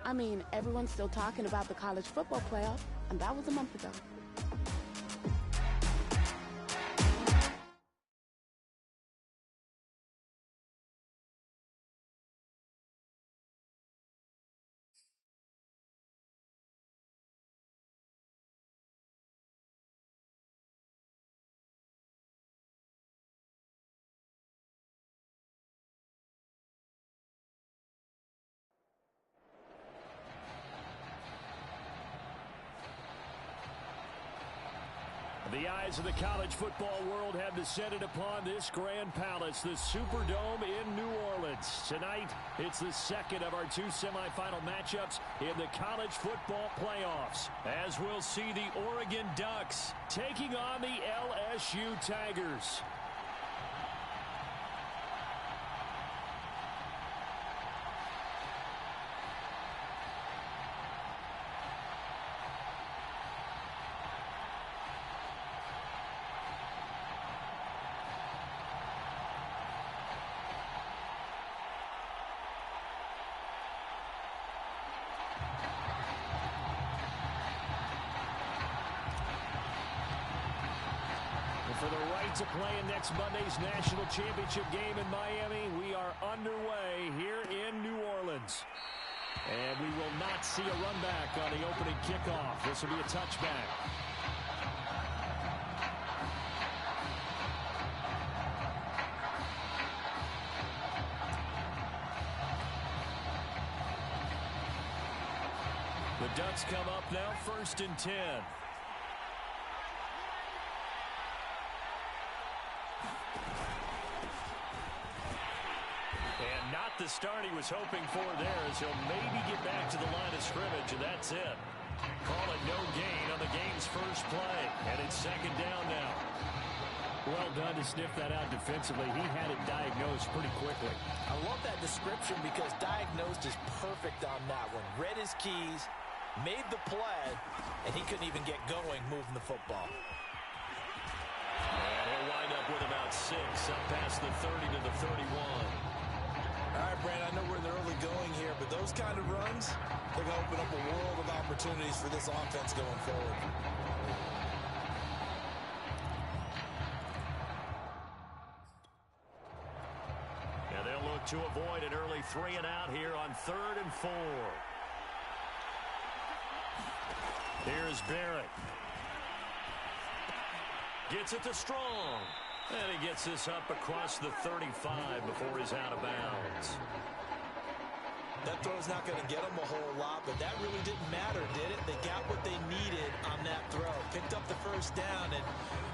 I mean, everyone's still talking about the college football playoff, and that was a month ago. The eyes of the college football world have descended upon this grand palace, the Superdome in New Orleans. Tonight, it's the second of our two semifinal matchups in the college football playoffs, as we'll see the Oregon Ducks taking on the LSU Tigers. For the right to play in next Monday's national championship game in Miami, we are underway here in New Orleans. And we will not see a run back on the opening kickoff. This will be a touchback. The Ducks come up now, 1st and 10. And not the start he was hoping for there, as he'll maybe get back to the line of scrimmage, and that's it. Call it no gain on the game's first play, and it's 2nd down now. Well done to sniff that out defensively. He had it diagnosed pretty quickly. I love that description because diagnosed is perfect on that one. Read his keys, made the play, and he couldn't even get going moving the football. And he'll wind up with about 6, up past the 30 to the 31. All right, Brandon, I know we're in the early going here, but those kind of runs, they're going to open up a world of opportunities for this offense going forward. And they'll look to avoid an early 3 and out here on 3rd and 4. Here's Barrett. Gets it to Strong. And he gets this up across the 35 before he's out of bounds. That throw's not going to get them a whole lot, but that really didn't matter, did it? They got what they needed on that throw. Picked up the 1st down, and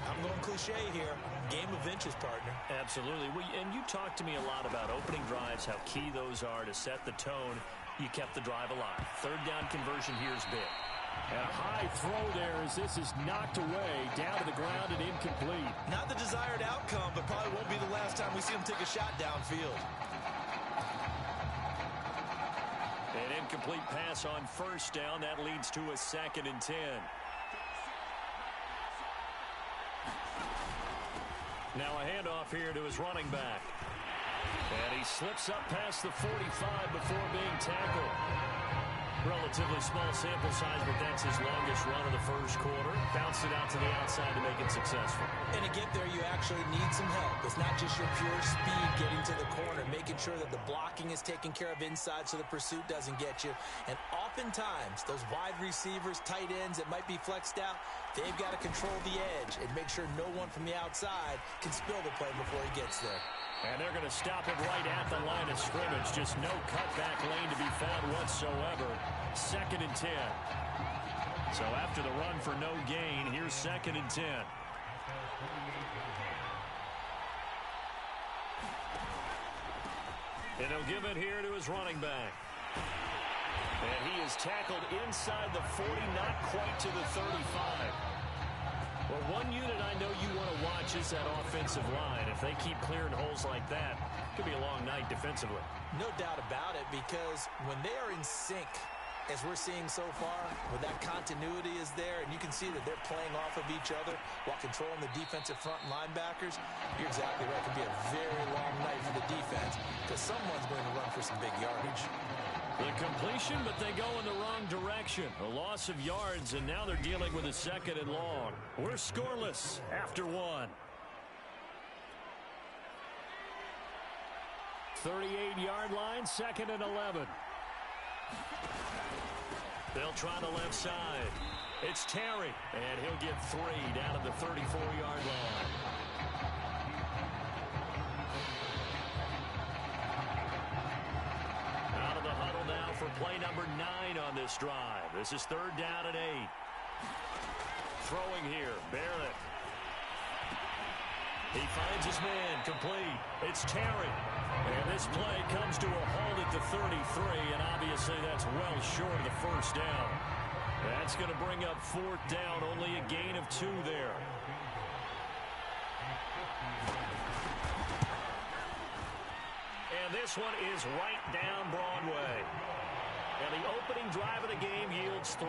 I'm going cliche here. Game of inches, partner. Absolutely. And you talked to me a lot about opening drives, how key those are to set the tone. You kept the drive alive. 3rd down conversion here is big. And a high throw there as this is knocked away, down to the ground and incomplete. Not the desired outcome, but probably won't be the last time we see him take a shot downfield. An incomplete pass on 1st down. That leads to a 2nd and 10. Now a handoff here to his running back. And he slips up past the 45 before being tackled. Relatively small sample size, but that's his longest run of the 1st quarter. Bounced it out to the outside to make it successful. And to get there, you actually need some help. It's not just your pure speed getting to the corner, making sure that the blocking is taken care of inside so the pursuit doesn't get you. And oftentimes, those wide receivers, tight ends that might be flexed out, they've got to control the edge and make sure no one from the outside can spill the play before he gets there. And they're going to stop it right at the line of scrimmage. Just no cutback lane to be found whatsoever. 2nd and 10. So after the run for no gain, here's 2nd and 10. And he'll give it here to his running back. And he is tackled inside the 40, not quite to the 35. Well, one unit I know you want to watch is that offensive line. If they keep clearing holes like that, it could be a long night defensively. No doubt about it, because when they are in sync, as we're seeing so far, where that continuity is there, and you can see that they're playing off of each other while controlling the defensive front and linebackers, you're exactly right. It could be a very long night for the defense because someone's going to run for some big yardage. The completion, but they go in the wrong direction. A loss of yards, and now they're dealing with a 2nd and long. We're scoreless after 1. 38-yard line, 2nd and 11. They'll try the left side. It's Terry, and he'll get 3 down at the 34-yard line. Out of the huddle now for play number 9 on this drive. This is 3rd down and 8. Throwing here, Barrett. He finds his man, complete. It's Terry. And this play comes to a halt at the 33, and obviously that's well short of the 1st down. That's going to bring up 4th down, only a gain of 2 there. And this one is right down Broadway. And the opening drive of the game yields 3.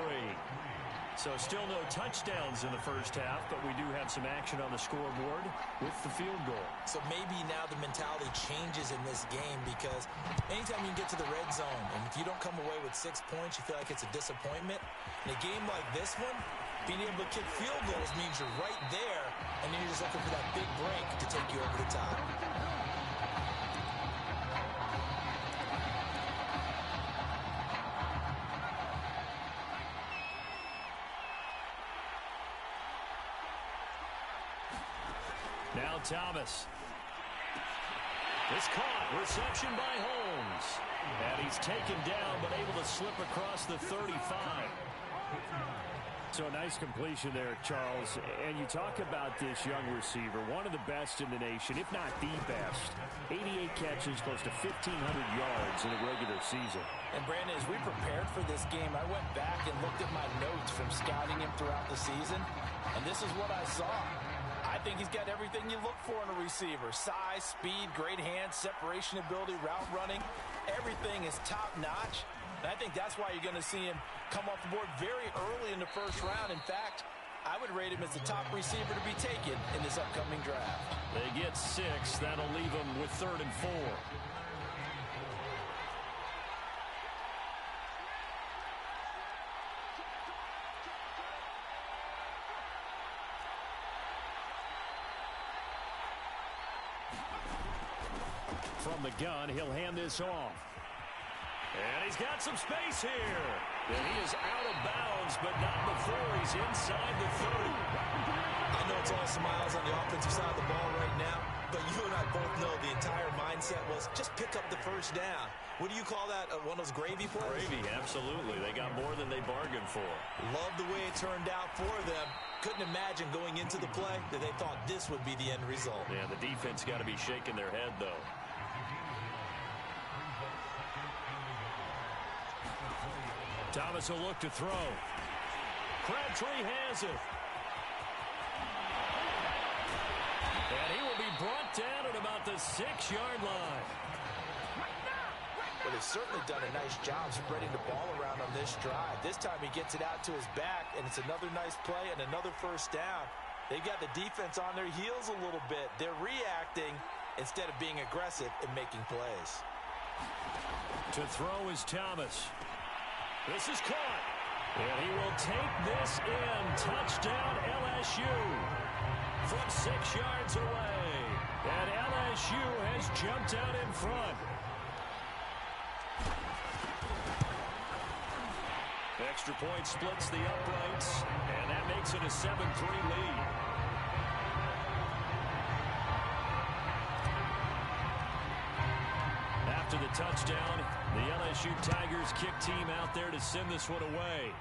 So still no touchdowns in the 1st half, but we do have some action on the scoreboard with the field goal. So maybe now the mentality changes in this game, because anytime you can get to the red zone, and if you don't come away with 6 points, you feel like it's a disappointment. In a game like this one, being able to kick field goals means you're right there, and then you're just looking for that big break to take you over the top. Now Thomas. It's caught. Reception by Holmes. And he's taken down, but able to slip across the 35. So a nice completion there, Charles. And you talk about this young receiver, one of the best in the nation, if not the best. 88 catches, close to 1,500 yards in a regular season. And Brandon, as we prepared for this game, I went back and looked at my notes from scouting him throughout the season, and this is what I saw. I think he's got everything you look for in a receiver. Size, speed, great hands, separation ability, route running. Everything is top-notch. And I think that's why you're going to see him come off the board very early in the 1st round. In fact, I would rate him as the top receiver to be taken in this upcoming draft. They get 6. That'll leave them with 3rd and 4. From the gun, he'll hand this off. And he's got some space here. And he is out of bounds, but not before he's inside the 30. I know it's all smiles on the offensive side of the ball right now, but you and I both know the entire mindset was just pick up the 1st down. What do you call that? One of those gravy plays? Gravy, absolutely. They got more than they bargained for. Love the way it turned out for them. Couldn't imagine going into the play that they thought this would be the end result. Yeah, the defense got to be shaking their head, though. Thomas will look to throw. Crabtree has it. And he will be brought down at about the 6-yard line. But they've certainly done a nice job spreading the ball around on this drive. This time he gets it out to his back, and it's another nice play and another 1st down. They've got the defense on their heels a little bit. They're reacting instead of being aggressive and making plays. To throw is Thomas. This is caught. And he will take this in. Touchdown LSU. From 6 yards away. And LSU has jumped out in front. Extra point splits the uprights. And that makes it a 7-3 lead. After the touchdown, the LSU Tigers kick team out there to send this one away.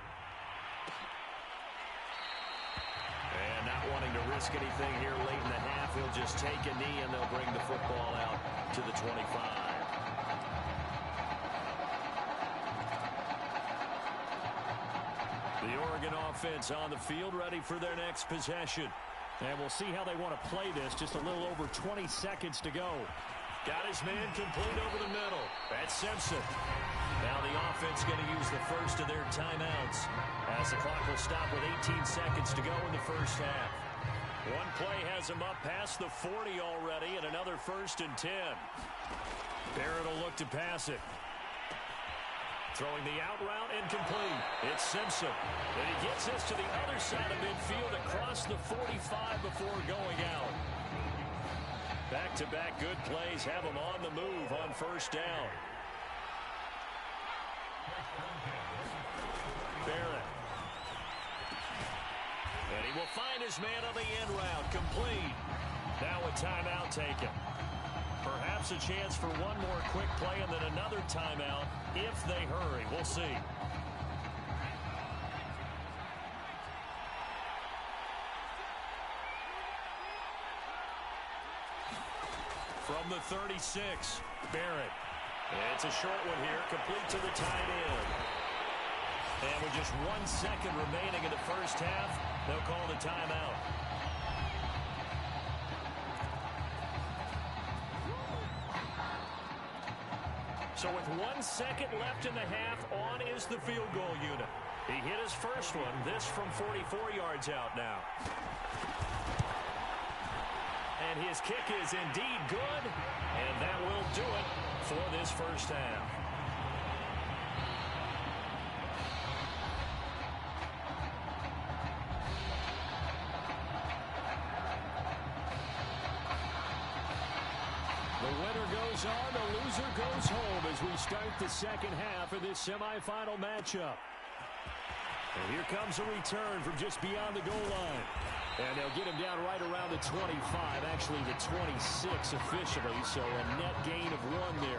And not wanting to risk anything here late in the half, he'll just take a knee and they'll bring the football out to the 25. The Oregon offense on the field, ready for their next possession. And we'll see how they want to play this. Just a little over 20 seconds to go. Got his man complete over the middle. That's Simpson. Now the offense going to use the first of their timeouts as the clock will stop with 18 seconds to go in the 1st half. One play has him up past the 40 already, and another 1st and 10. Barrett will look to pass it. Throwing the out route incomplete. It's Simpson. And he gets this to the other side of midfield across the 45 before going out. Back-to-back good plays have him on the move on first down. Barrett. And he will find his man on the end route. Complete. Now a timeout taken. Perhaps a chance for one more quick play and then another timeout if they hurry. We'll see. From the 36, Barrett. It's a short one here, complete to the tight end. And with just 1 second remaining in the first half, they'll call the timeout. So with 1 second left in the half, on is the field goal unit. He hit his first one, this from 44 yards out now. And his kick is indeed good, and that will do it for this first half. The winner goes on, the loser goes home as we start the second half of this semifinal matchup. And here comes a return from just beyond the goal line. And they'll get him down right around the 25, actually the 26 officially, so a net gain of 1 there.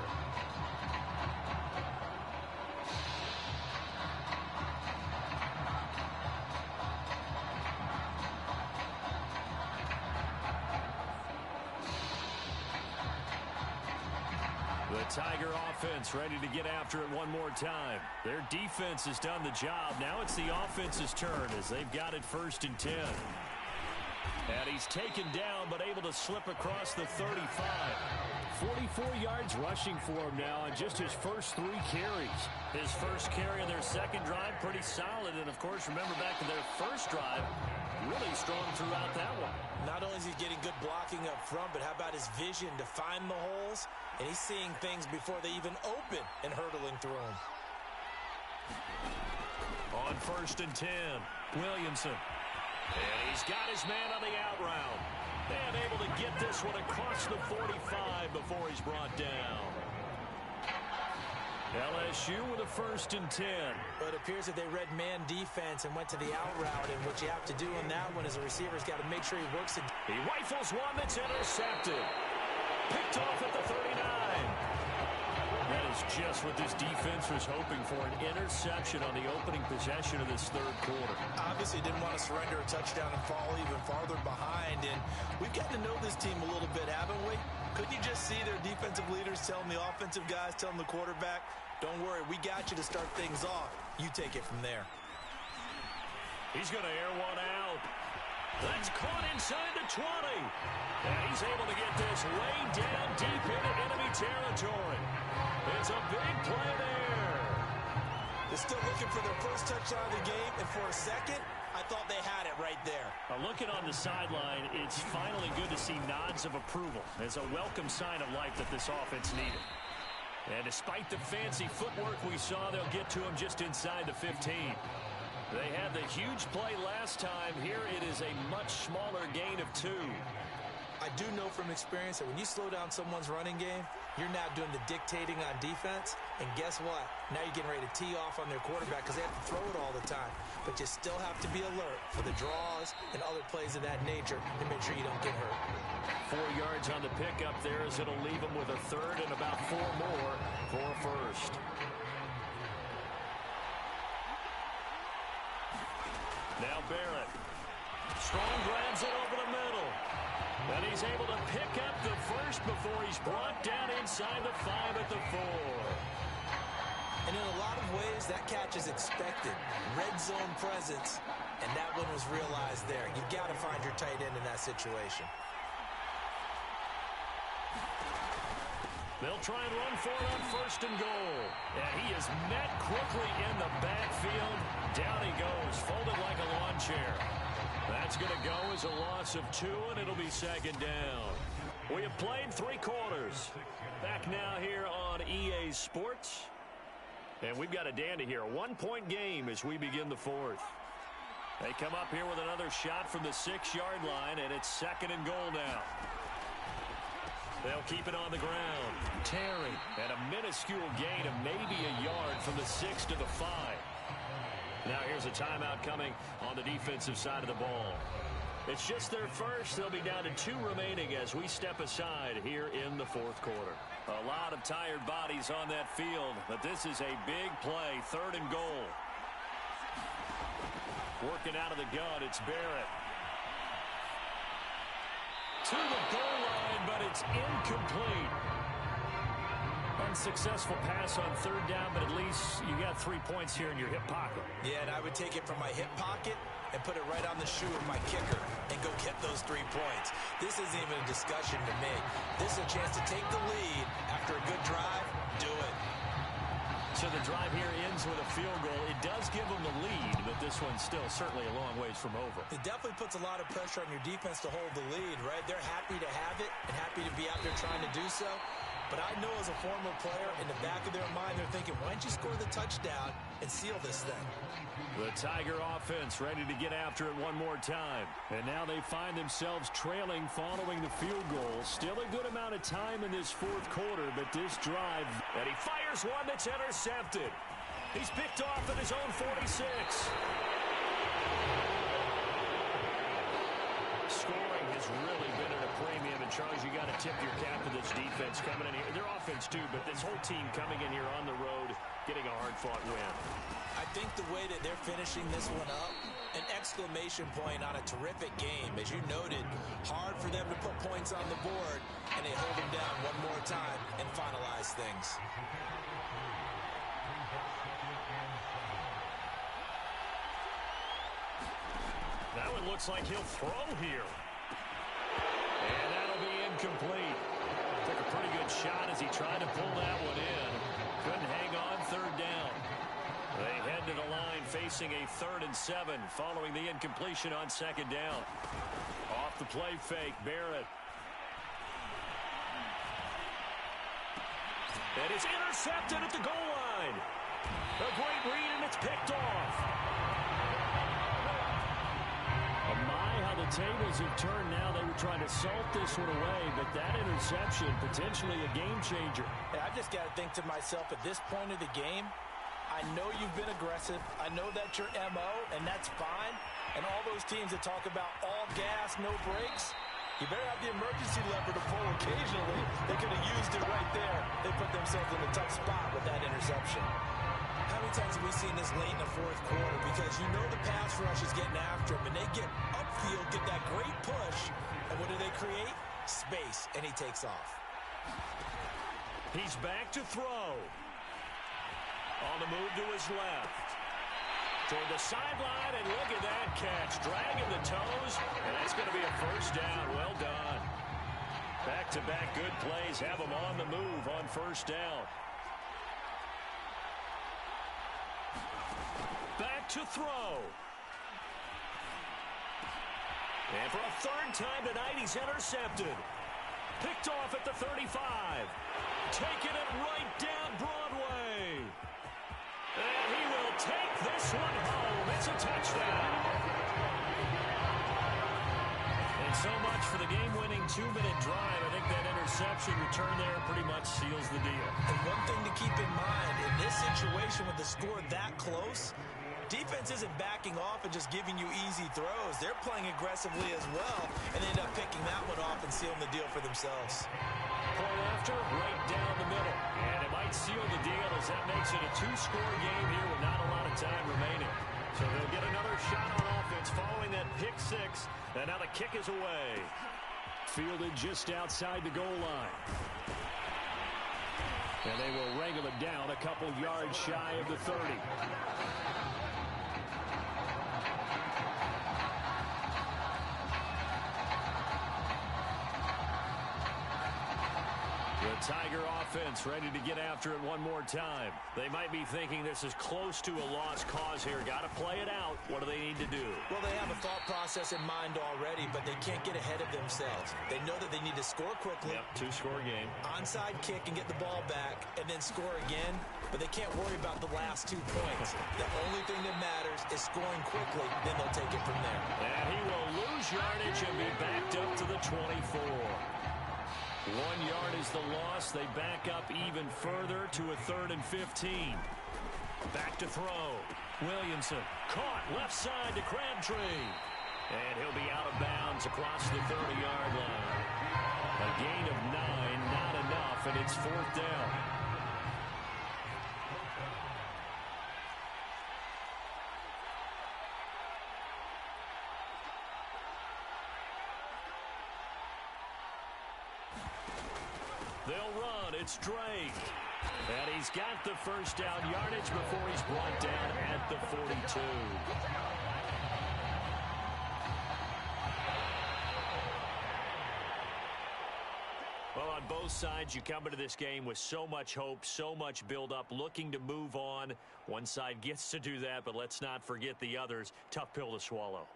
The Tiger offense ready to get after it one more time. Their defense has done the job. Now it's the offense's turn as they've got it 1st and 10. And he's taken down but able to slip across the 35. 44 yards rushing for him now on just his first 3 carries. His first carry of their second drive, pretty solid. And, of course, remember back to their first drive, really strong throughout that one. Not only is he getting good blocking up front, but how about his vision to find the holes? And he's seeing things before they even open and hurdling through them. On 1st and 10, Williamson. And he's got his man on the out route. And able to get this one across the 45 before he's brought down. LSU with a 1st and 10. But it appears that they read man defense and went to the out route. And what you have to do on that one is a receiver's got to make sure he works it. He rifles one that's intercepted. Picked off at the 39. That is just what this defense was hoping for, an interception on the opening possession of this 3rd quarter. Obviously didn't want to surrender a touchdown and fall even farther behind. And we've gotten to know this team a little bit, haven't we? Couldn't you just see their defensive leaders telling the offensive guys, telling the quarterback, don't worry, we got you to start things off. You take it from there. He's going to air one out. That's caught inside the 20. And he's able to get this way down deep into enemy territory. It's a big play there. They're still looking for their first touchdown of the game, and for a second, I thought they had it right there. Looking on the sideline, it's finally good to see nods of approval as a welcome sign of life that this offense needed. And despite the fancy footwork we saw, they'll get to him just inside the 15. They had the huge play last time. Here it is a much smaller gain of 2. I do know from experience that when you slow down someone's running game, you're now doing the dictating on defense. And guess what? Now you're getting ready to tee off on their quarterback because they have to throw it all the time. But you still have to be alert for the draws and other plays of that nature to make sure you don't get hurt. 4 yards on the pickup there as it'll leave them with a 3rd and about 4 more for a 1st. Now Barrett. Strong grabs it over the middle. And he's able to pick up the 1st before he's brought down inside the 5 at the 4. And in a lot of ways, that catch is expected. Red zone presence, and that one was realized there. You've got to find your tight end in that situation. They'll try and run for it on 1st and goal. And he is met quickly in the backfield. Down he goes, folded like a lawn chair. That's going to go as a loss of 2, and it'll be 2nd down. We have played 3 quarters. Back now here on EA Sports. And we've got a dandy here. A 1-point game as we begin the fourth. They come up here with another shot from the 6-yard line, and it's 2nd and goal now. They'll keep it on the ground. Terry, and a minuscule gain of maybe a yard from the 6 to the 5. Now here's a timeout coming on the defensive side of the ball. It's just their first. They'll be down to 2 remaining as we step aside here in the fourth quarter. A lot of tired bodies on that field, but this is a big play. 3rd and goal. Working out of the gun, it's Barrett. To the goal line, but it's incomplete. Unsuccessful pass on 3rd down, but at least you got 3 points here in your hip pocket. Yeah, and I would take it from my hip pocket and put it right on the shoe of my kicker and go get those 3 points. This isn't even a discussion to me. This is a chance to take the lead after a good drive. Do it. So the drive here ends with a field goal. It does give them the lead, but this one's still certainly a long ways from over. It definitely puts a lot of pressure on your defense to hold the lead, right? They're happy to have it and happy to be out there trying to do so. But I know as a former player, in the back of their mind, they're thinking, why don't you score the touchdown and seal this thing? The Tiger offense ready to get after it one more time. And now they find themselves trailing following the field goal. Still a good amount of time in this fourth quarter, but this drive, and he fires one that's intercepted. He's picked off at his own 46. Scoring has really been at a premium, and Charles, you got to tip your cap to this defense coming in here. Their offense too, but this whole team coming in here on the road, getting a hard-fought win. I think the way that they're finishing this one up, an exclamation point on a terrific game. As you noted, hard for them to put points on the board, and they hold them down one more time and finalize things. That one looks like he'll throw here. And that'll be incomplete. Took a pretty good shot as he tried to pull that one in. Couldn't hang on 3rd down. They head to the line facing a 3rd and 7 following the incompletion on 2nd down. Off the play fake, Barrett. And it's intercepted at the goal line. A great read, and it's picked off. How the tables have turned now. They were trying to salt this one away, but that interception, potentially a game changer. Yeah, I've just got to think to myself, at this point of the game, I know you've been aggressive. I know that's your MO, and that's fine. And all those teams that talk about all gas, no brakes, you better have the emergency lever to pull occasionally. They could have used it right there. They put themselves in a tough spot with that interception. How many times have we seen this late in the fourth quarter? Because you know the pass rush is getting after him, and they get upfield, get that great push, and what do they create? Space, and he takes off. He's back to throw. On the move to his left. Toward the sideline, and look at that catch. Dragging the toes, and that's going to be a 1st down. Well done. Back-to-back good plays have him on the move on 1st down. Back to throw. And for a 3rd time tonight, he's intercepted. Picked off at the 35. Taking it right down Broadway. And he will take this one home. It's a touchdown. And so much for the game-winning 2-minute drive. I think that interception return there pretty much seals the deal. And one thing to keep in mind, in this situation with the score that close, defense isn't backing off and just giving you easy throws. They're playing aggressively as well, and they end up picking that one off and sealing the deal for themselves. Point after, right down the middle. And it might seal the deal as that makes it a 2-score game here with not a lot of time remaining. So they'll get another shot on offense following that pick 6. And now the kick is away. Fielded just outside the goal line. And they will wrangle it down a couple yards shy of the 30. The Tiger offense ready to get after it one more time. They might be thinking this is close to a lost cause here. Got to play it out. What do they need to do? Well, they have a thought process in mind already, but they can't get ahead of themselves. They know that they need to score quickly. Yep, two-score game. Onside kick and get the ball back, and then score again. But they can't worry about the last 2 points. The only thing that matters is scoring quickly, then they'll take it from there. And he will lose yardage and be backed up to the 24. 1 yard is the loss. They back up even further to a 3rd and 15. Back to throw. Williamson caught left side to Crabtree. And he'll be out of bounds across the 30-yard line. A gain of 9, not enough, and it's 4th down. They'll run. It's Drake. And he's got the first down yardage before he's brought down at the 42. Well, on both sides, you come into this game with so much hope, so much build-up, looking to move on. One side gets to do that, but let's not forget the others. Tough pill to swallow.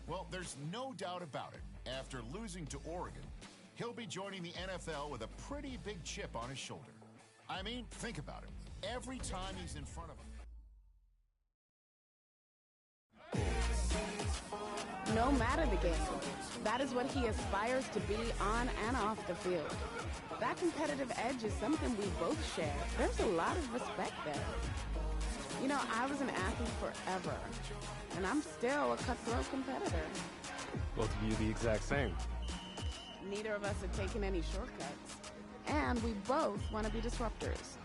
Well, there's no doubt about it. After losing to Oregon, he'll be joining the NFL with a pretty big chip on his shoulder. I mean, think about it. Every time he's in front of him. No matter the game, that is what he aspires to be on and off the field. That competitive edge is something we both share. There's a lot of respect there. You know, I was an athlete forever, and I'm still a cutthroat competitor. Both of you the exact same. Neither of us have taken any shortcuts, and we both want to be disruptors.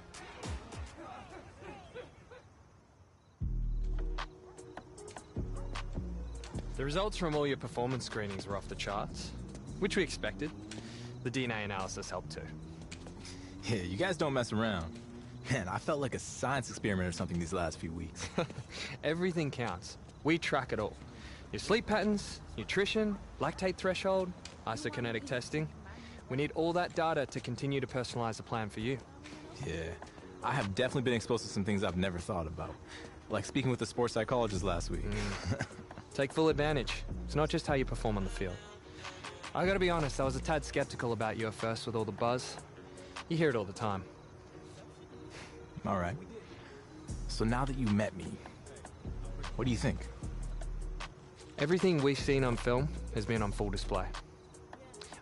The results from all your performance screenings were off the charts, which we expected. The DNA analysis helped too. Yeah, you guys don't mess around. Man, I felt like a science experiment or something these last few weeks. Everything counts. We track it all. Your sleep patterns, nutrition, lactate threshold, isokinetic testing. We need all that data to continue to personalize the plan for you. Yeah, I have definitely been exposed to some things I've never thought about. Like speaking with the sports psychologist last week. Take full advantage. It's not just how you perform on the field. I gotta be honest, I was a tad skeptical about you at first with all the buzz. You hear it all the time. All right. So now that you met me, what do you think? Everything we've seen on film has been on full display.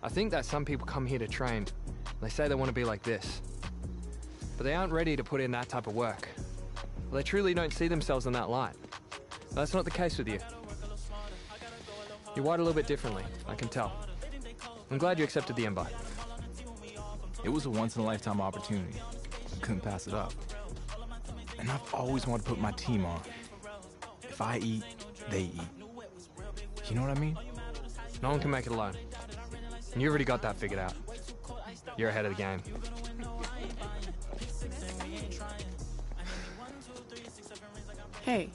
I think that some people come here to train. They say they want to be like this. But they aren't ready to put in that type of work. They truly don't see themselves in that light. That's not the case with you. You're wired a little bit differently, I can tell. I'm glad you accepted the invite. It was a once-in-a-lifetime opportunity. I couldn't pass it up. And I've always wanted to put my team on. If I eat, they eat. You know what I mean? No one can make it alone. And you already got that figured out. You're ahead of the game. Hey.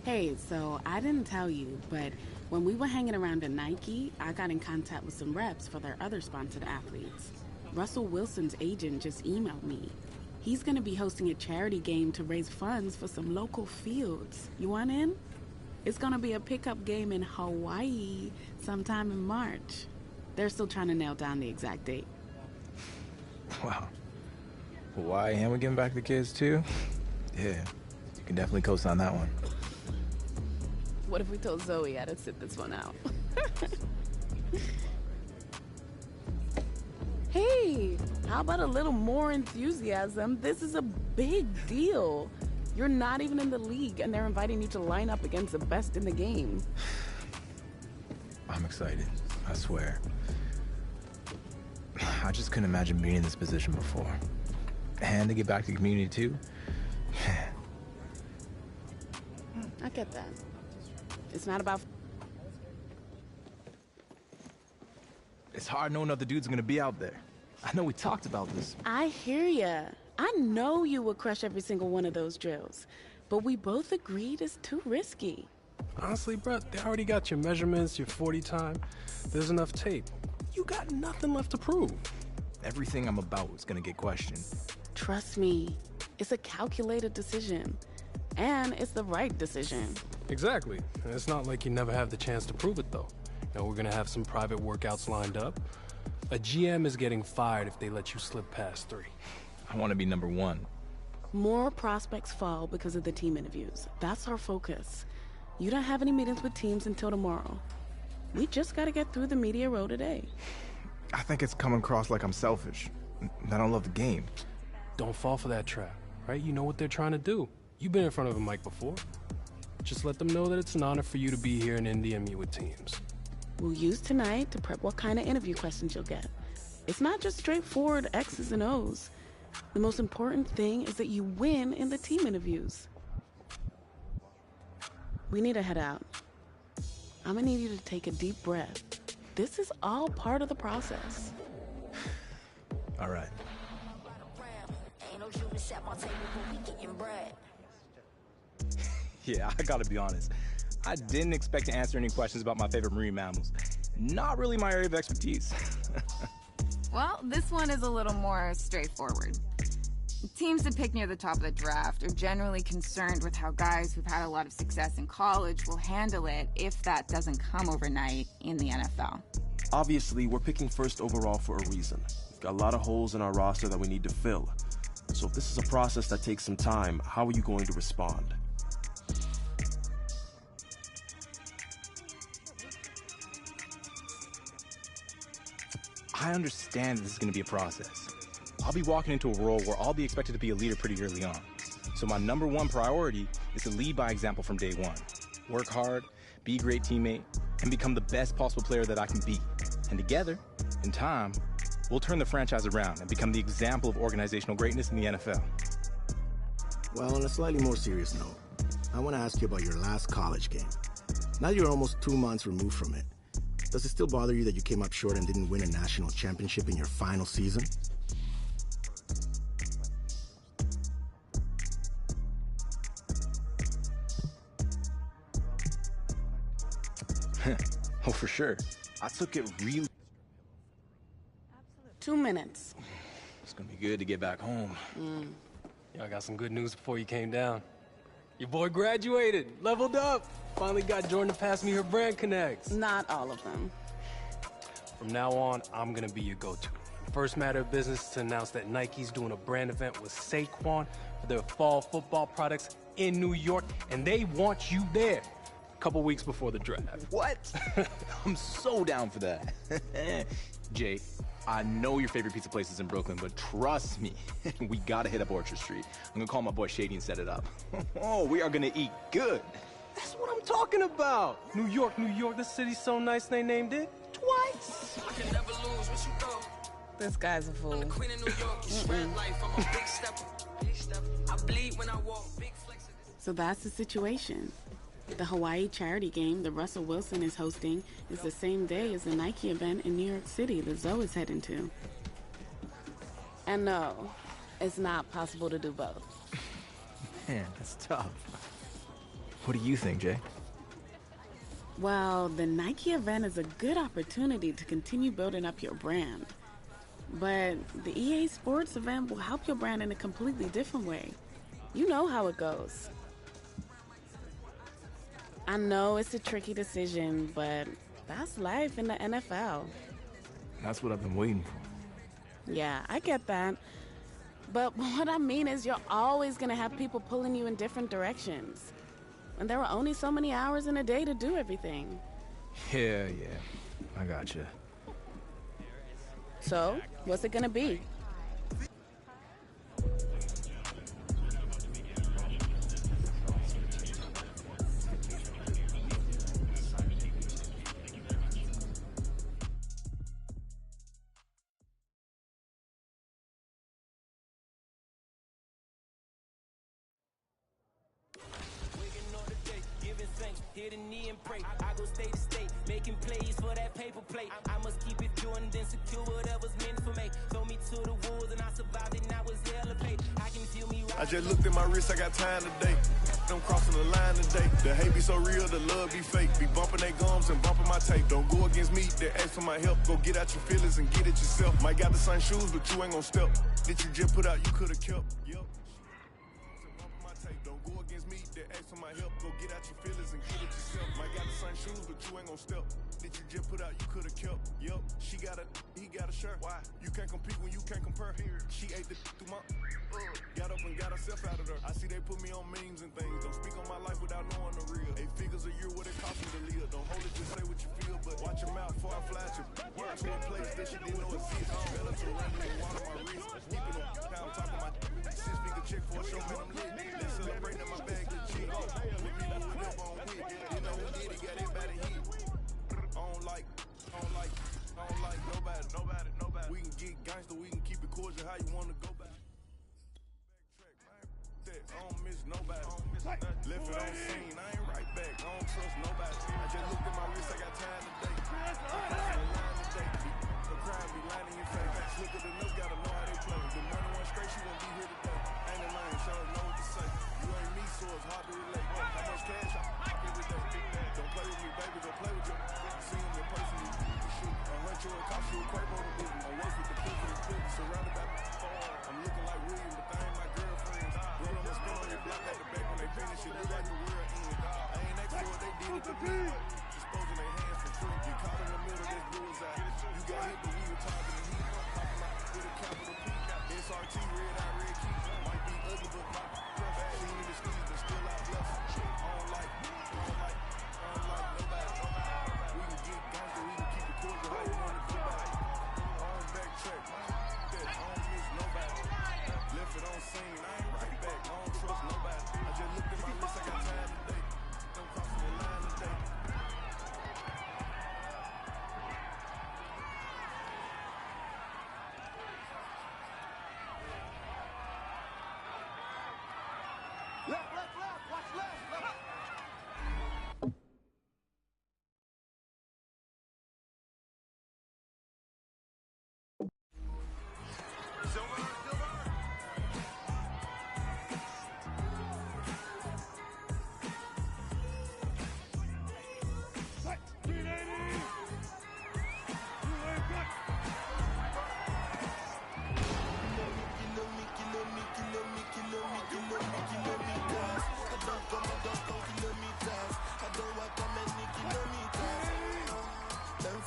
Hey, so I didn't tell you, but when we were hanging around at Nike, I got in contact with some reps for their other sponsored athletes. Russell Wilson's agent just emailed me. He's going to be hosting a charity game to raise funds for some local fields. You want in? It's going to be a pickup game in Hawaii sometime in March. They're still trying to nail down the exact date. Wow. Hawaii, and we're giving back the kids too? Yeah, you can definitely co-sign that one. What if we told Zoe how to sit this one out? Hey, how about a little more enthusiasm? This is a big deal. You're not even in the league, and they're inviting you to line up against the best in the game. I'm excited, I swear. I just couldn't imagine being in this position before. And to get back to the community, too. I get that. It's not about... It's hard knowing other dudes are gonna be out there. I know we talked about this. I hear ya. I know you would crush every single one of those drills, but we both agreed it's too risky. Honestly, bro, they already got your measurements, your 40 time. There's enough tape. You got nothing left to prove. Everything I'm about is gonna get questioned. Trust me, it's a calculated decision. And it's the right decision. Exactly. And it's not like you never have the chance to prove it, though. You know, we're gonna have some private workouts lined up. A GM is getting fired if they let you slip past 3. I want to be number 1. More prospects fall because of the team interviews. That's our focus. You don't have any meetings with teams until tomorrow. We just gotta get through the media row today. I think it's coming across like I'm selfish. I don't love the game. Don't fall for that trap, right? You know what they're trying to do. You've been in front of a mic before. Just let them know that it's an honor for you to be here in Indy and meet with teams. We'll use tonight to prep what kind of interview questions you'll get. It's not just straightforward X's and O's. The most important thing is that you win in the team interviews. We need to head out. I'm gonna need you to take a deep breath. This is all part of the process. All right. Yeah, I gotta be honest. I didn't expect to answer any questions about my favorite marine mammals. Not really my area of expertise. Well, this one is a little more straightforward. Teams that pick near the top of the draft are generally concerned with how guys who've had a lot of success in college will handle it if that doesn't come overnight in the NFL. Obviously, we're picking first overall for a reason. We've got a lot of holes in our roster that we need to fill. So if this is a process that takes some time, how are you going to respond? I understand this is going to be a process. I'll be walking into a role where I'll be expected to be a leader pretty early on. So my number 1 priority is to lead by example from day 1. Work hard, be a great teammate, and become the best possible player that I can be. And together, in time, we'll turn the franchise around and become the example of organizational greatness in the NFL. Well, on a slightly more serious note, I want to ask you about your last college game. Now you're almost 2 months removed from it. Does it still bother you that you came up short and didn't win a national championship in your final season? Oh, for sure. I took it really... 2 minutes. It's gonna be good to get back home. Yo, I got some good news before you came down. Your boy graduated, leveled up. Finally got Jordan to pass me her brand connects. Not all of them. From now on, I'm gonna be your go-to. First matter of business is to announce that Nike's doing a brand event with Saquon for their fall football products in New York, and they want you there a couple weeks before the draft. What? I'm so down for that. Jay, I know your favorite pizza place is in Brooklyn, but trust me, we gotta hit up Orchard Street. I'm gonna call my boy Shady and set it up. Oh, we are gonna eat good. That's what I'm talking about. New York, the city's so nice they named it twice. I can never lose when you go. This guy's a fool. I'm the queen of New York, you spread life, I'm a big stepper. I bleed when I walk, big flex. So that's the situation. The Hawaii charity game that Russell Wilson is hosting is the same day as the Nike event in New York City that Zoe is heading to. And no, it's not possible to do both. Man, that's tough. What do you think, Jay? Well, the Nike event is a good opportunity to continue building up your brand. But the EA Sports event will help your brand in a completely different way. You know how it goes. I know it's a tricky decision, but that's life in the NFL. That's what I've been waiting for. Yeah, I get that. But what I mean is you're always going to have people pulling you in different directions. And there are only so many hours in a day to do everything. Yeah, I gotcha. So, what's it gonna be? Hit a knee and pray. I go state to state, making plays for that paper plate. I must keep it pure and then secure whatever's meant for me. Throw me to the wolves and I survived it, now it's hella pay. I can feel me right. I just looked at my wrist, I got time today. I'm crossing the line today. The hate be so real, the love be fake. Be bumping their gums and bumping my tape. Don't go against me, they ask for my help. Go get out your feelings and get it yourself. Might got the same shoes, but you ain't gon' step. That you just put out, you could've kept. Yep. Don't go against me, they ask for my help. Go get out your feelings and get it yourself. Might got the same shoes, but you ain't gon' step. That you just put out, you could've kept. Yup, she got a, he got a shirt. Why? You can't compete when you can't compare. She ate the through my, got up and got herself out of there. I see they put me on memes and things. Don't speak on my life without knowing the real. 8 figures a year, what it cost me to live. Don't hold it, just say what you feel, but watch your mouth before I flash you. Word to a place that she didn't know exists. Better to run and water my wrist. Keeping them pound talking my 6-figure check for a show, man, I'm lit. Let's celebrate in my bag, the chick. Let me pull it up on wit. You know who did it, got everybody hit. I don't like nobody. We can get gangster, we can keep it cordial, how you wanna go back. I don't miss nobody. Left it on scene, I ain't right back. I don't trust nobody. I just looked at my wrist, I got time today. I'm crossing the line today. The crime be lying in your face. Look at the news, gotta know how they play. The money went straight, she won't be here today. Ain't a lane, sure know what to say. You ain't me, so it's hard to relate. How much cash I pop every day? Don't play with me, baby, go play with you. See him in person, you shoot. $100 it cost you a Quavo to boot. I work with the people, surrounded by I'm looking like William, but they ain't my girlfriends. Roll on the spin on your block at the back when they finish it. Look like the real end. I ain't asked for it, they did it to me. Disposing their hands for free. Get caught in the middle, that's bullseye. You got hit, but we were talking to heat. Popping out with a capital P. SRT, red eye, red key. Might be ugly, but not fresh. Seen in the streets, but still out blessed. I don't like nobody. We can get gangster, we can keep it cordial. How you wanna go back? I don't backtrack. I don't miss nobody. Left it on scene, I ain't right back. I don't trust nobody. I just looked at my wrist, I got time today. Don't cross the line today. Left, watch left.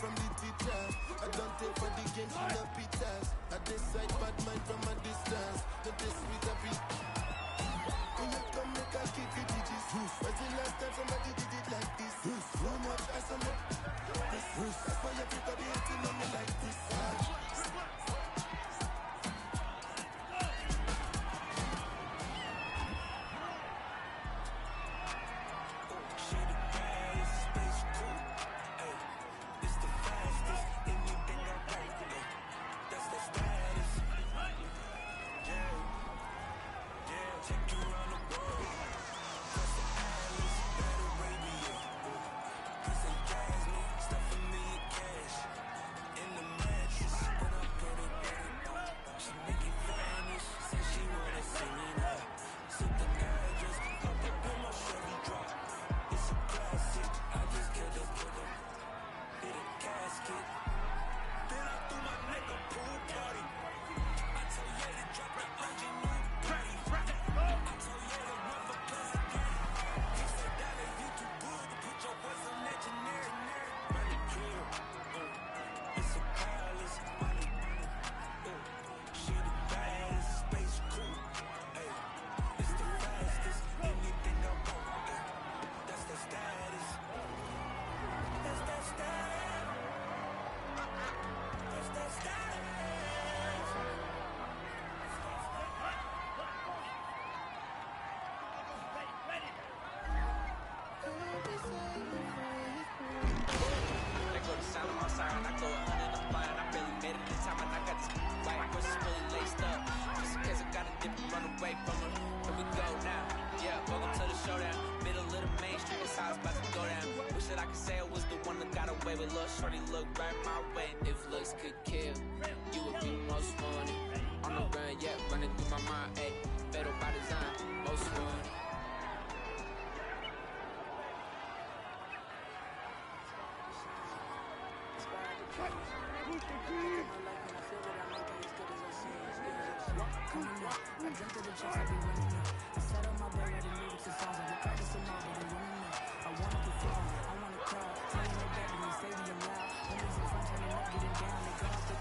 From the teacher, I don't take for the game, she no pitas. I decide bad mind from a distance. Not this sweet a beat. When you come make a kick it digits. When's the last time somebody did it like this? So much as I'm up. That's why everybody hating on me like this. way, but look, shorty look right my way. If looks could kill, you would be most wanted. On the run, yeah, running through my mind, ayy. Fatal by design, most wanted. I dreamt of the chicks I be running up. I sat on my bed writing lyrics and songs. I would practice them all, but they're running up. I wanna perform, I wanna crowd. Playing no back in the stadium loud. Homies in front turning up, getting down. They go off the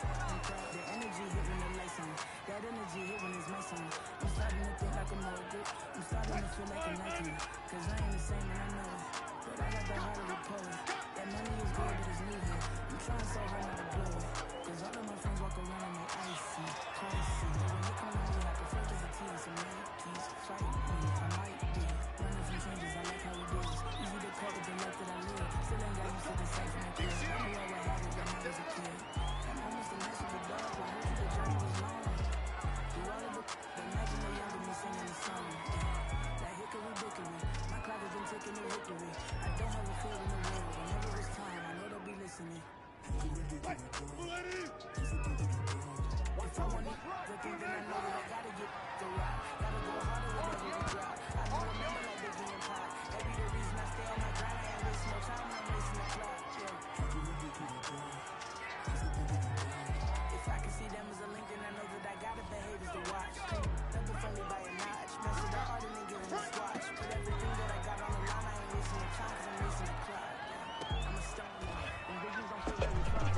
crowd. Their energy hit when the lights on. That energy hit when it's my song. I'm starting to think like a mogul. I'm starting to feel like a Nike. Cause I ain't the same and I know it. But I got the heart of a poet. That money is good, but it's new here. I'm trying so hard not to blow it. Cause all of my friends walk around and they icy, pricey. But when they come to me, I prefer the tea and some Nikes. Fight me, I might be running from changes, I like how it is. Easy to cope with the life that I live. Still ain't got used to the sight from the crib. I knew I would have it when I was a kid. I'm almost a mess with a dog, but I hope the journey was long. Do all of it, imagine the younger me singing the song. That hickory dickory, my clock has been taking a hickory. I don't have a fear in the world, whenever it's time, I know they'll be listening. If I want the thing, then I know that I gotta get the rock. Gotta go harder whenever we drop. I don't remember like Biggie and Pac. That be the reason I stay on my grind. I ain't wasting no time, I'm racing the clock. If I can see them as a link, then I know that I gotta behave as the watch. Never funny by a notch. Mess with the art and then give them a swatch. Put everything that I got on the line. I ain't wasting no time, cause I'm racing the clock. I'm a stoner. And Biggie's on feel very far.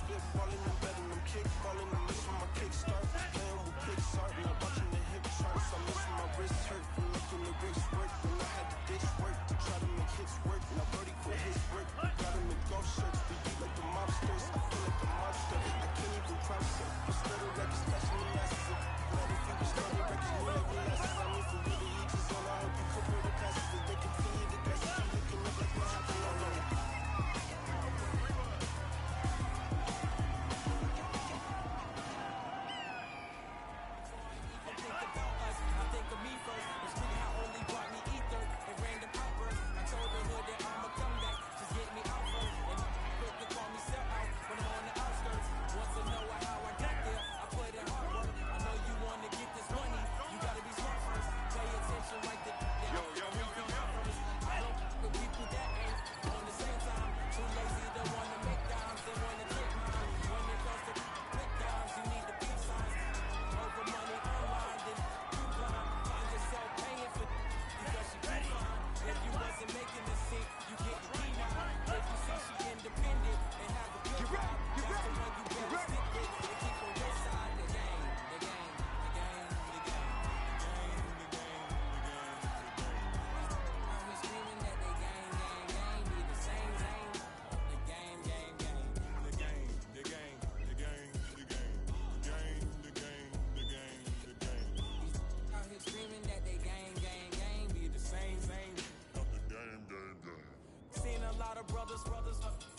Spitballing and betting, I'm kickballing, I'm missing my kickstart. Playing with Pixar, not watching the hip charts. I'm missing my wrist hurt from looking the wrist work. Then I had to ditch work to try to make hits work. Now Birdie quit his work, got him in golf shirts. They beat like the mobsters, I feel like a monster. I can't even process. Instead of records, flashing the masses. Glad if you was starting records, you never lasted. I mean, for real, the each is on. I hope you could the passes. If they continue to guess, keep looking up like what happened all over.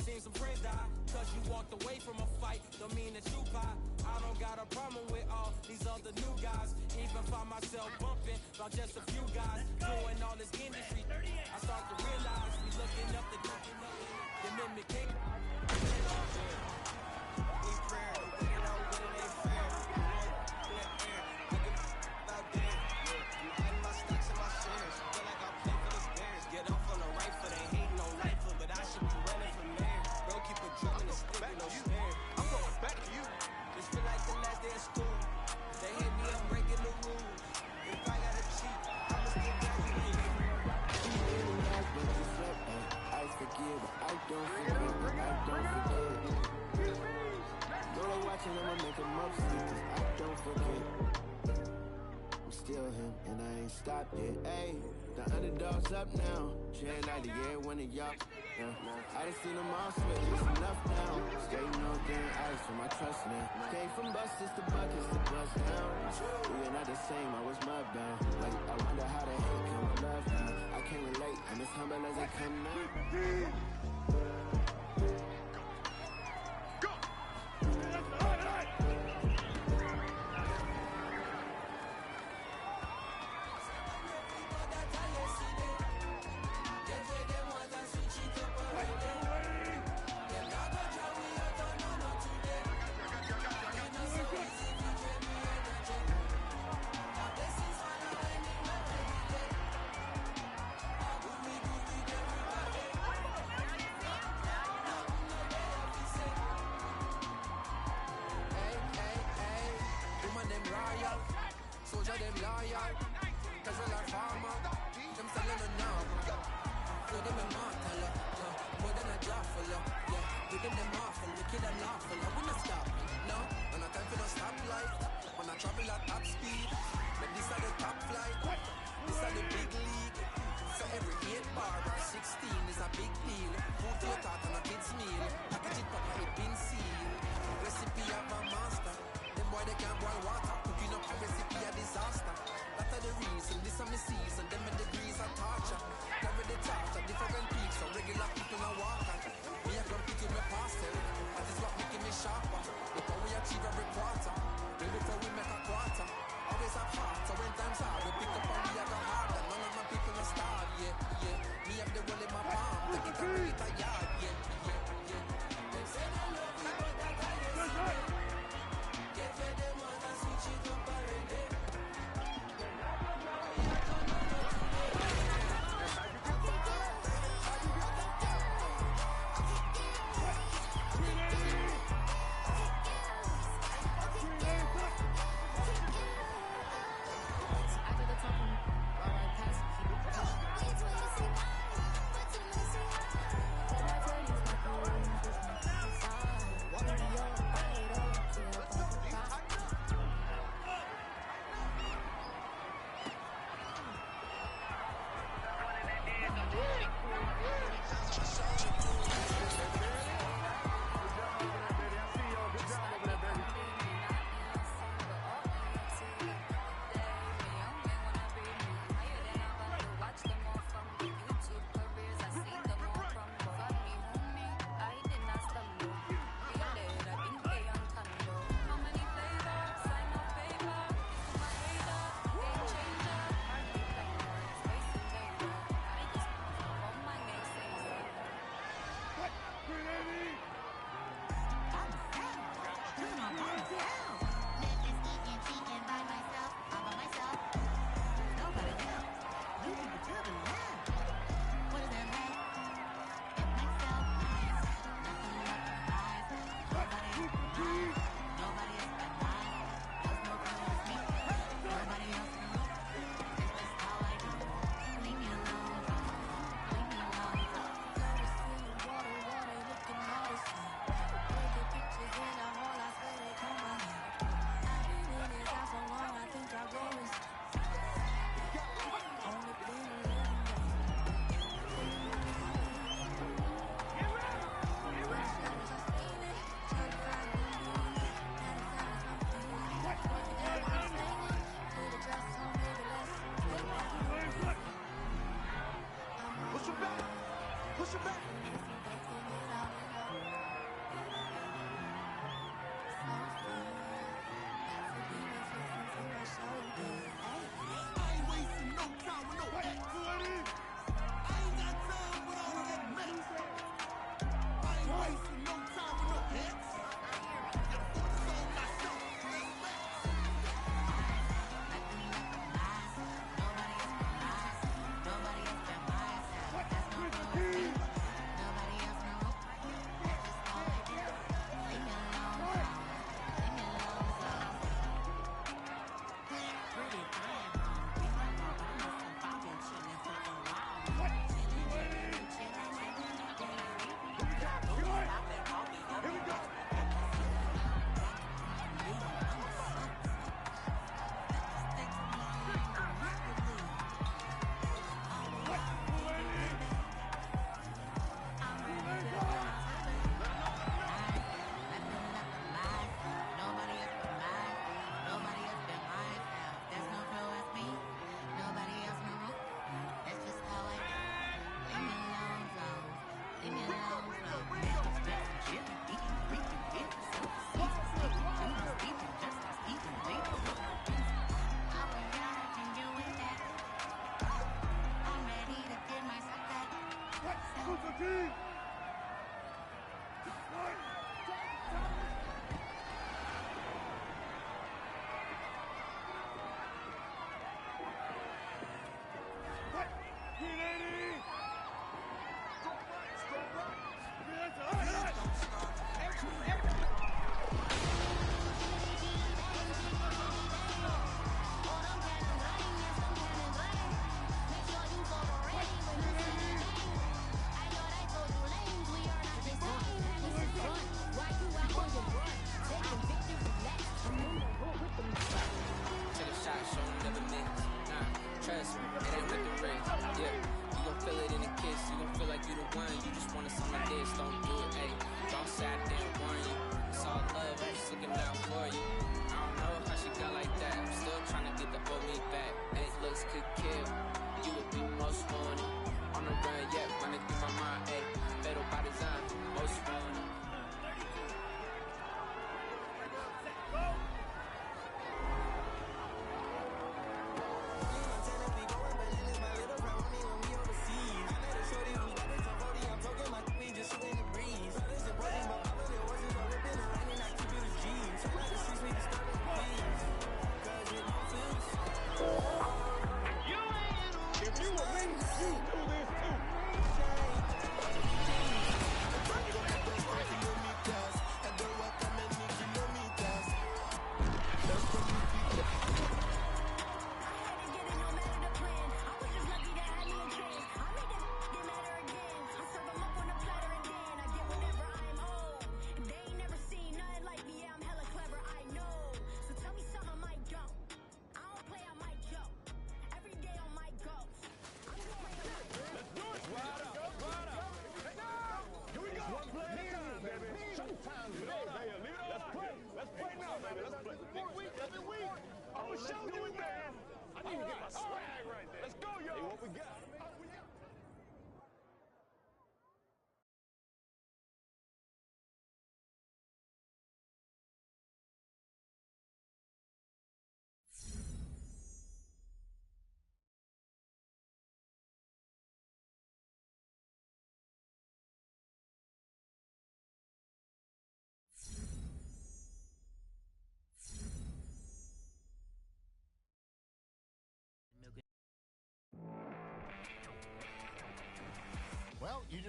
Seen some friends die, cause you walked away from a fight, don't mean that you pie. I don't got a problem with all these other new guys. Even find myself bumping about just a few guys doing all this industry. I start to realize we looking up the mimic king. I'ma make him upset, cause I don't forget. I'm still him, and I ain't stopped yet. Ayy, the underdog's up now. Tread like the year one of y'all. I done seen them all sweat, it's enough now. Skating on thin ice for my trust now. Came from buses to buckets to bust down. We are not the same, I was mudbound. Like, I wonder how the hate come with love now. I can't relate, I'm as humble as I come now. yard. Casual or farmer, them selling a novel. Feed them immortal, more than a jar full of, yeah. We give them awful, we kill them lawful, I will not stop, no. And I time for no stoplight, when I travel at top speed. But this are the top flight, this are the big league. So every 8 bar or 16 is a big deal. Food for your thought and a kid's meal. Package it proper, it been sealed. Recipe of a master. Them boy they can't boil water. Cooking up a recipe a disaster. That are the reason, this are my season. Them my degrees are torture. Carry the torch at different peaks. So regular people are walking. Me I compete with my pastel. That is what making me sharper. Look how we achieve every quarter. Way before we make a quarter. Always have heart, so when times hard, we pick up and we have a hard. And none of my people are starved, yeah, yeah. Me have the roll in my palm, take it and bring it a yard, yeah, yeah, yeah. They say they love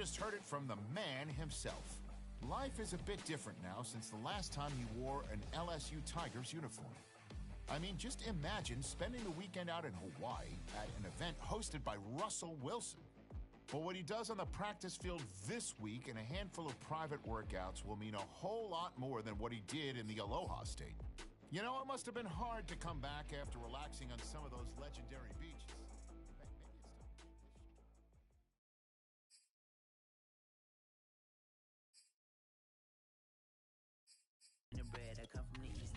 just heard it from the man himself. Life is a bit different now since the last time he wore an LSU Tigers uniform. I mean, just imagine spending the weekend out in Hawaii at an event hosted by Russell Wilson. But what he does on the practice field this week and a handful of private workouts will mean a whole lot more than what he did in the Aloha State. You know, it must have been hard to come back after relaxing on some of those legendary beaches. The bread, I come from the east.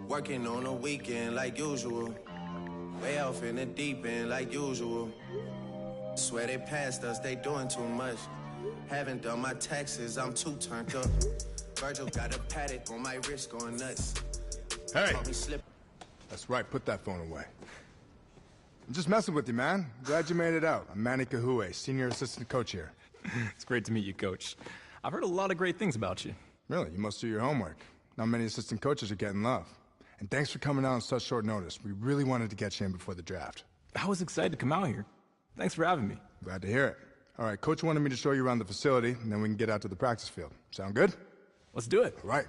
Working on a weekend like usual. Way off in the deep end like usual. Swear they passed us, they doing too much. Haven't done my taxes, I'm too turned up. Virgil got a paddock on my wrist going nuts. Hey! That's right, put that phone away. I'm just messing with you, man. Glad you made it out. I'm Manny Kahue, senior assistant coach here. It's great to meet you, Coach. I've heard a lot of great things about you. Really? You must do your homework. Not many assistant coaches are getting love. And thanks for coming out on such short notice. We really wanted to get you in before the draft. I was excited to come out here. Thanks for having me. Glad to hear it. All right, Coach wanted me to show you around the facility, and then we can get out to the practice field. Sound good? Let's do it. All right.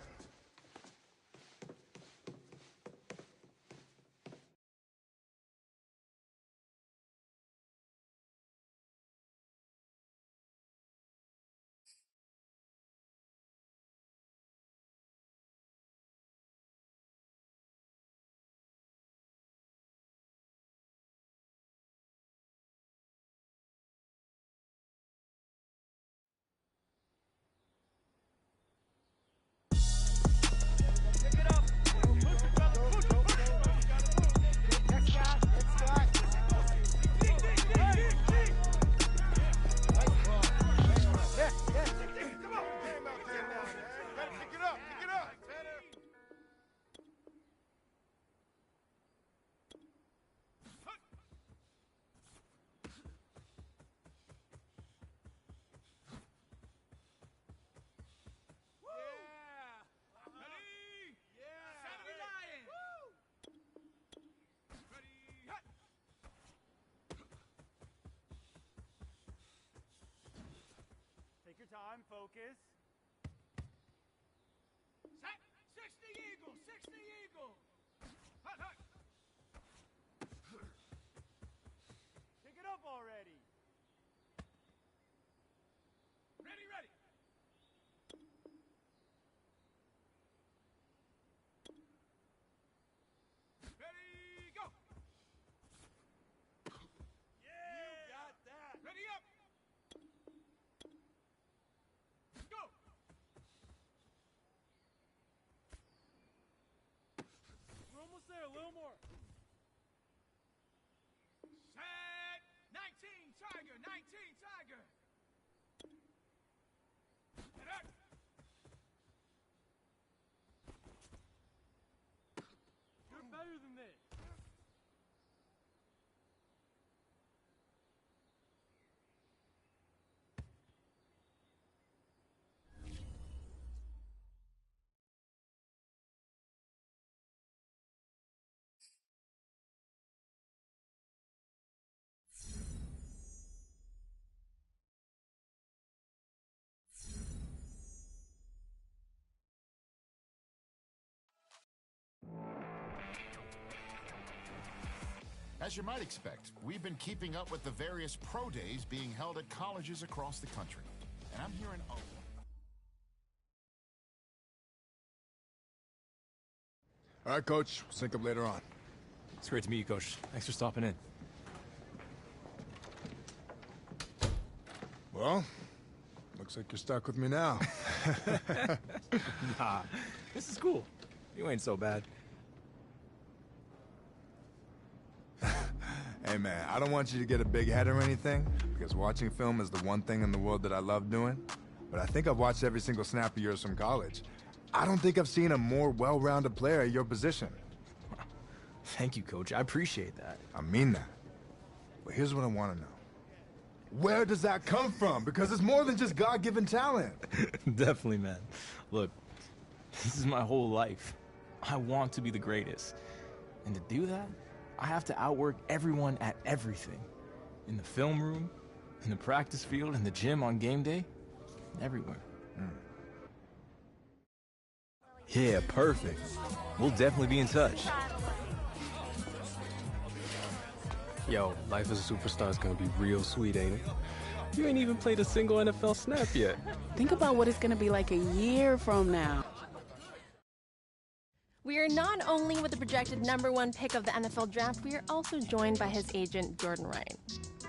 Take your time, focus. Set, 60 Eagle, 60 Eagle. Hut, hut. Pick it up already. Ready, ready. Ready, go. Yeah. You got that. Ready up. Go! As you might expect, we've been keeping up with the various pro days being held at colleges across the country. And I'm hearing a... All right, Coach. We'll sync up later on. It's great to meet you, Coach. Thanks for stopping in. Well, looks like you're stuck with me now. Nah, this is cool. You ain't so bad. Hey, man, I don't want you to get a big head or anything, because watching film is the one thing in the world that I love doing. But I think I've watched every single snap of yours from college. I don't think I've seen a more well-rounded player at your position. Thank you, Coach. I appreciate that. I mean that. But here's what I want to know. Where does that come from? Because it's more than just God-given talent. Definitely, man. Look, this is my whole life. I want to be the greatest. And to do that, I have to outwork everyone at everything. In the film room, in the practice field, in the gym on game day, everywhere. Yeah, perfect. We'll definitely be in touch. Yo, life as a superstar is gonna be real sweet, ain't it? You ain't even played a single NFL snap yet. Think about what it's gonna be like a year from now. We are not only with the projected #1 pick of the NFL draft, we are also joined by his agent, Jordan Wright.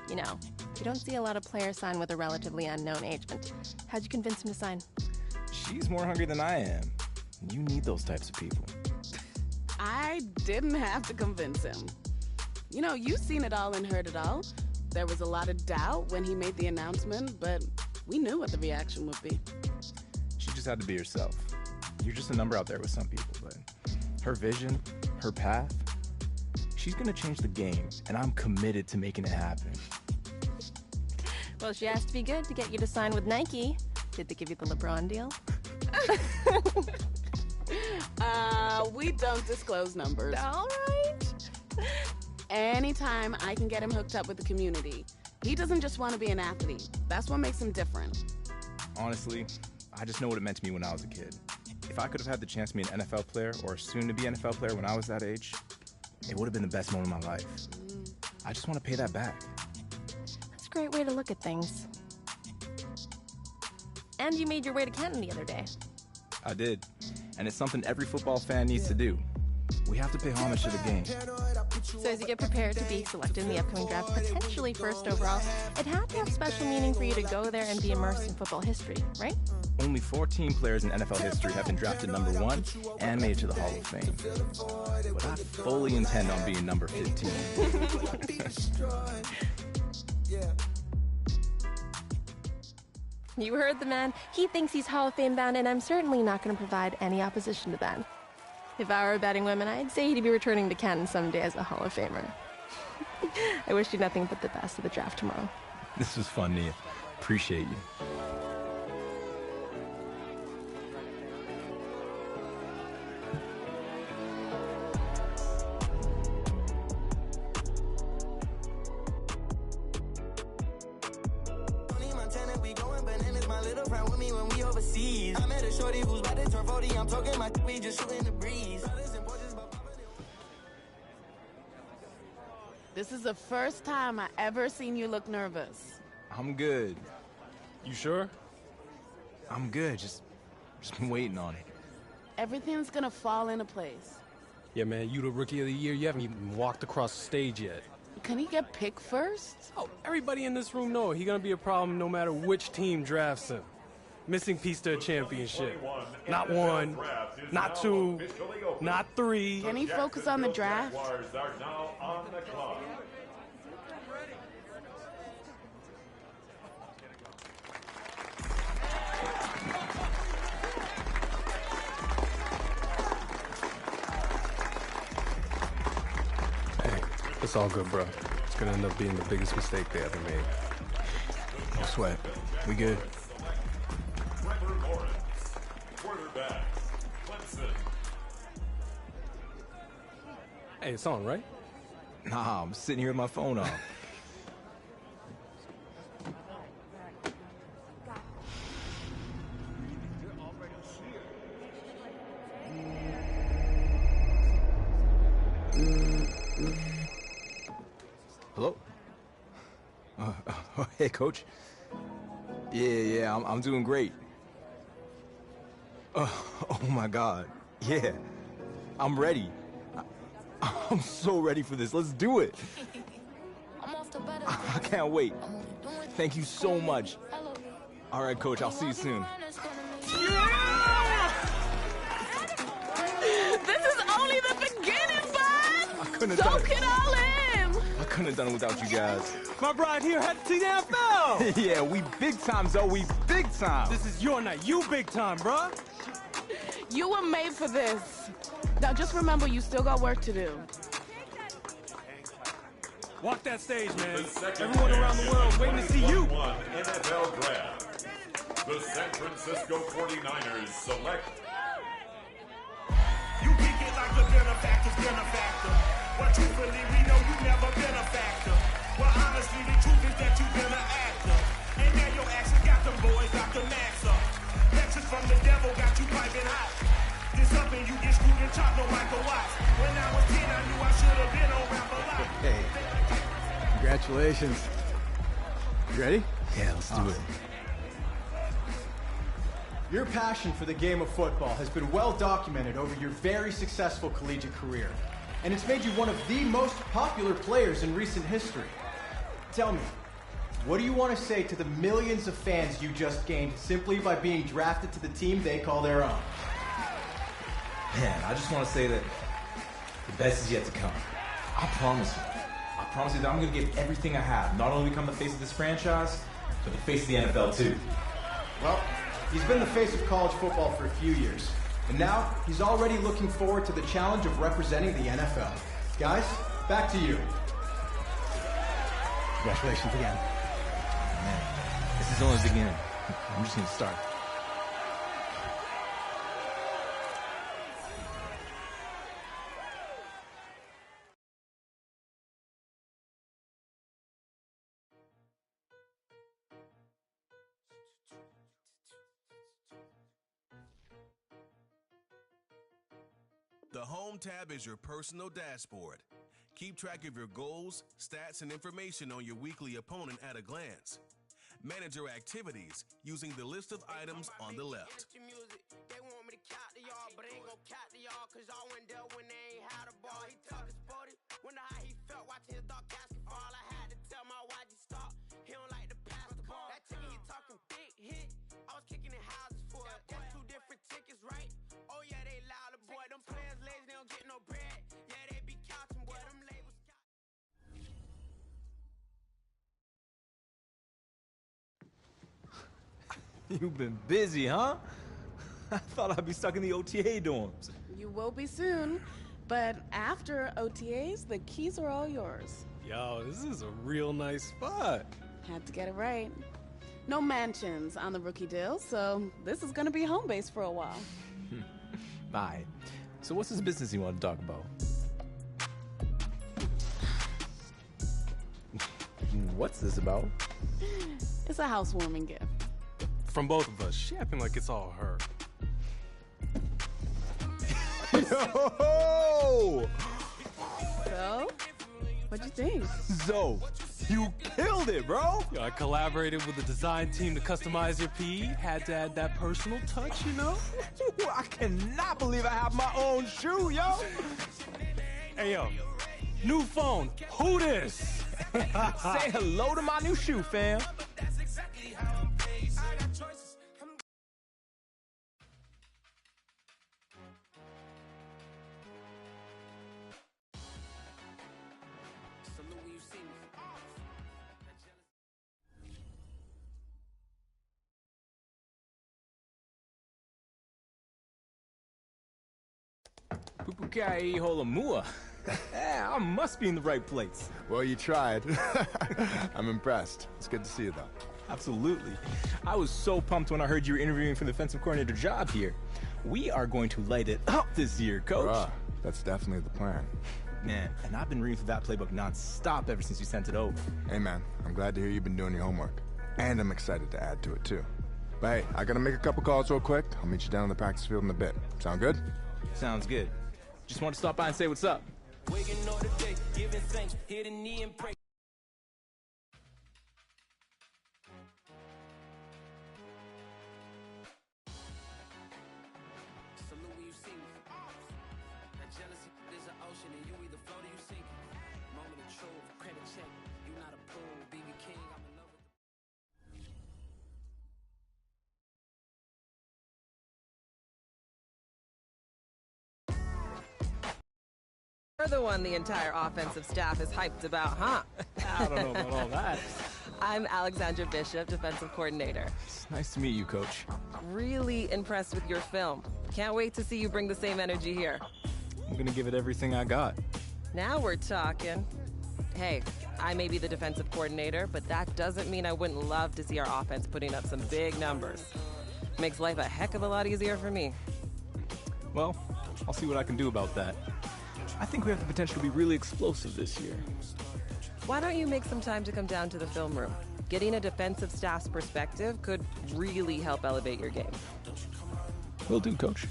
You know, you don't see a lot of players sign with a relatively unknown agent. How'd you convince him to sign? She's more hungry than I am. You need those types of people. I didn't have to convince him. You know, you've seen it all and heard it all. There was a lot of doubt when he made the announcement, but we knew what the reaction would be. She just had to be herself. You're just a number out there with some people, but her vision, her path, she's gonna change the game, and I'm committed to making it happen. Well, she has to be good to get you to sign with Nike. Did they give you the LeBron deal? We don't disclose numbers. All right. Anytime I can get him hooked up with the community. He doesn't just want to be an athlete. That's what makes him different. Honestly, I just know what it meant to me when I was a kid. If I could have had the chance to be an NFL player or soon-to-be NFL player when I was that age, it would have been the best moment of my life. I just want to pay that back. That's a great way to look at things. And you made your way to Canton the other day. I did, and it's something every football fan needs to do. We have to pay homage to the game. So as you get prepared to be selected in the upcoming draft, potentially first overall, it had to have special meaning for you to go there and be immersed in football history, right? Only 14 players in NFL history have been drafted #1 and made it to the Hall of Fame. But I fully intend on being number 15. You heard the man. He thinks he's Hall of Fame bound, and I'm certainly not going to provide any opposition to that. If I were a betting woman, I'd say he'd be returning to Canton someday as a Hall of Famer. I wish you nothing but the best of the draft tomorrow. This was fun, Nia. Appreciate you. This is the first time I ever seen you look nervous. I'm good. You sure? I'm good. Just been waiting on it. Everything's gonna fall into place. Yeah, man, you the Rookie of the Year. You haven't even walked across the stage yet. Can he get picked first? Oh, everybody in this room know he's gonna be a problem no matter which team drafts him. Missing piece to a championship. Not 1, not 2, not 3. Can he focus on the draft? Hey, it's all good, bro. It's gonna end up being the biggest mistake they ever made. No sweat. We good. Hey, it's on, right? Nah, I'm sitting here with my phone off. Hello? Hey, Coach. Yeah, I'm doing great. Oh my God. Yeah, I'm ready. I'm so ready for this. Let's do it. I can't wait. Thank you so much. All right, Coach, I'll see you soon. Yeah! This is only the beginning, bud! Soak it all in! I couldn't have done it without you guys. My bride here had to see the NFL! Yeah, we big time, Zoe. We big time. This is your night. You big time, bruh. You were made for this. Now just remember, you still got work to do. Walk that stage, man. Everyone around the world waiting to see you. NFL Draft. The San Francisco 49ers select. You kick it like a benefactor's benefactor. But truthfully, we know you've never been a factor. Well, honestly, the truth is that you've been an actor. And now your action got them boys, got the max up. Lectures from the devil got you piping hot. This up and you get screwed and chopped, no Michael Watts. When I was 10, I knew I should have been on rap a lot. Hey, congratulations. You ready? Yeah, let's do it. Your passion for the game of football has been well documented over your very successful collegiate career, and it's made you one of the most popular players in recent history. Tell me, what do you want to say to the millions of fans you just gained simply by being drafted to the team they call their own? Man, I just want to say that the best is yet to come. I promise you. I promise you that I'm going to give everything I have, not only become the face of this franchise, but the face of the NFL too. Well, he's been the face of college football for a few years, and now he's already looking forward to the challenge of representing the NFL. Guys, back to you. Congratulations again. Man, this is only the beginning. I'm just going to start. The Home tab is your personal dashboard. Keep track of your goals, stats, and information on your weekly opponent at a glance. Manage your activities using the list of items on the left. They want me to count to y'all, but ain't gon' count to y'all, cause y'all went there when they ain't had a ball. He talkin' sporty, wonder how he felt watching his dog casket fall. I had to tell my YG stop, he don't like to pass the ball. That chicken, he talking big hit, I was kicking in houses for it. That's two different tickets, right? Oh yeah, they loud, boy. Them players lazy, they don't get no bread. Yeah, they be couching, boy. Them labels. You've been busy, huh? I thought I'd be stuck in the OTA dorms. You will be soon, but after OTAs, the keys are all yours. Yo, this is a real nice spot. Had to get it right. No mansions on the rookie deal, so this is gonna be home base for a while. Bye. So what's this business you want to talk about? What's this about? It's a housewarming gift. From both of us. She acting like it's all her. Yo! So, what'd you think? Zoe, you killed it, bro! Yo, I collaborated with the design team to customize your PE. Had to add that personal touch, you know? I cannot believe I have my own shoe, yo! Hey, yo, new phone. Who this? Say hello to my new shoe, fam. Pupukai Holamua. I must be in the right place. Well, you tried. I'm impressed. It's good to see you, though. Absolutely. I was so pumped when I heard you were interviewing for the defensive coordinator job here. We are going to light it up this year, Coach. That's definitely the plan. Man, and I've been reading through that playbook nonstop ever since you sent it over. Hey, man, I'm glad to hear you've been doing your homework. And I'm excited to add to it, too. But hey, I gotta make a couple calls real quick. I'll meet you down on the practice field in a bit. Sound good? Sounds good. Just want to stop by and say what's up. Waking up today, giving thanks, hit a knee and pray. You're the one the entire offensive staff is hyped about, huh? I don't know about all that. I'm Alexandra Bishop, defensive coordinator. It's nice to meet you, Coach. Really impressed with your film. Can't wait to see you bring the same energy here. I'm gonna give it everything I got. Now we're talking. Hey, I may be the defensive coordinator, but that doesn't mean I wouldn't love to see our offense putting up some big numbers. Makes life a heck of a lot easier for me. Well, I'll see what I can do about that. I think we have the potential to be really explosive this year. Why don't you make some time to come down to the film room? Getting a defensive staff's perspective could really help elevate your game. Will do, Coach.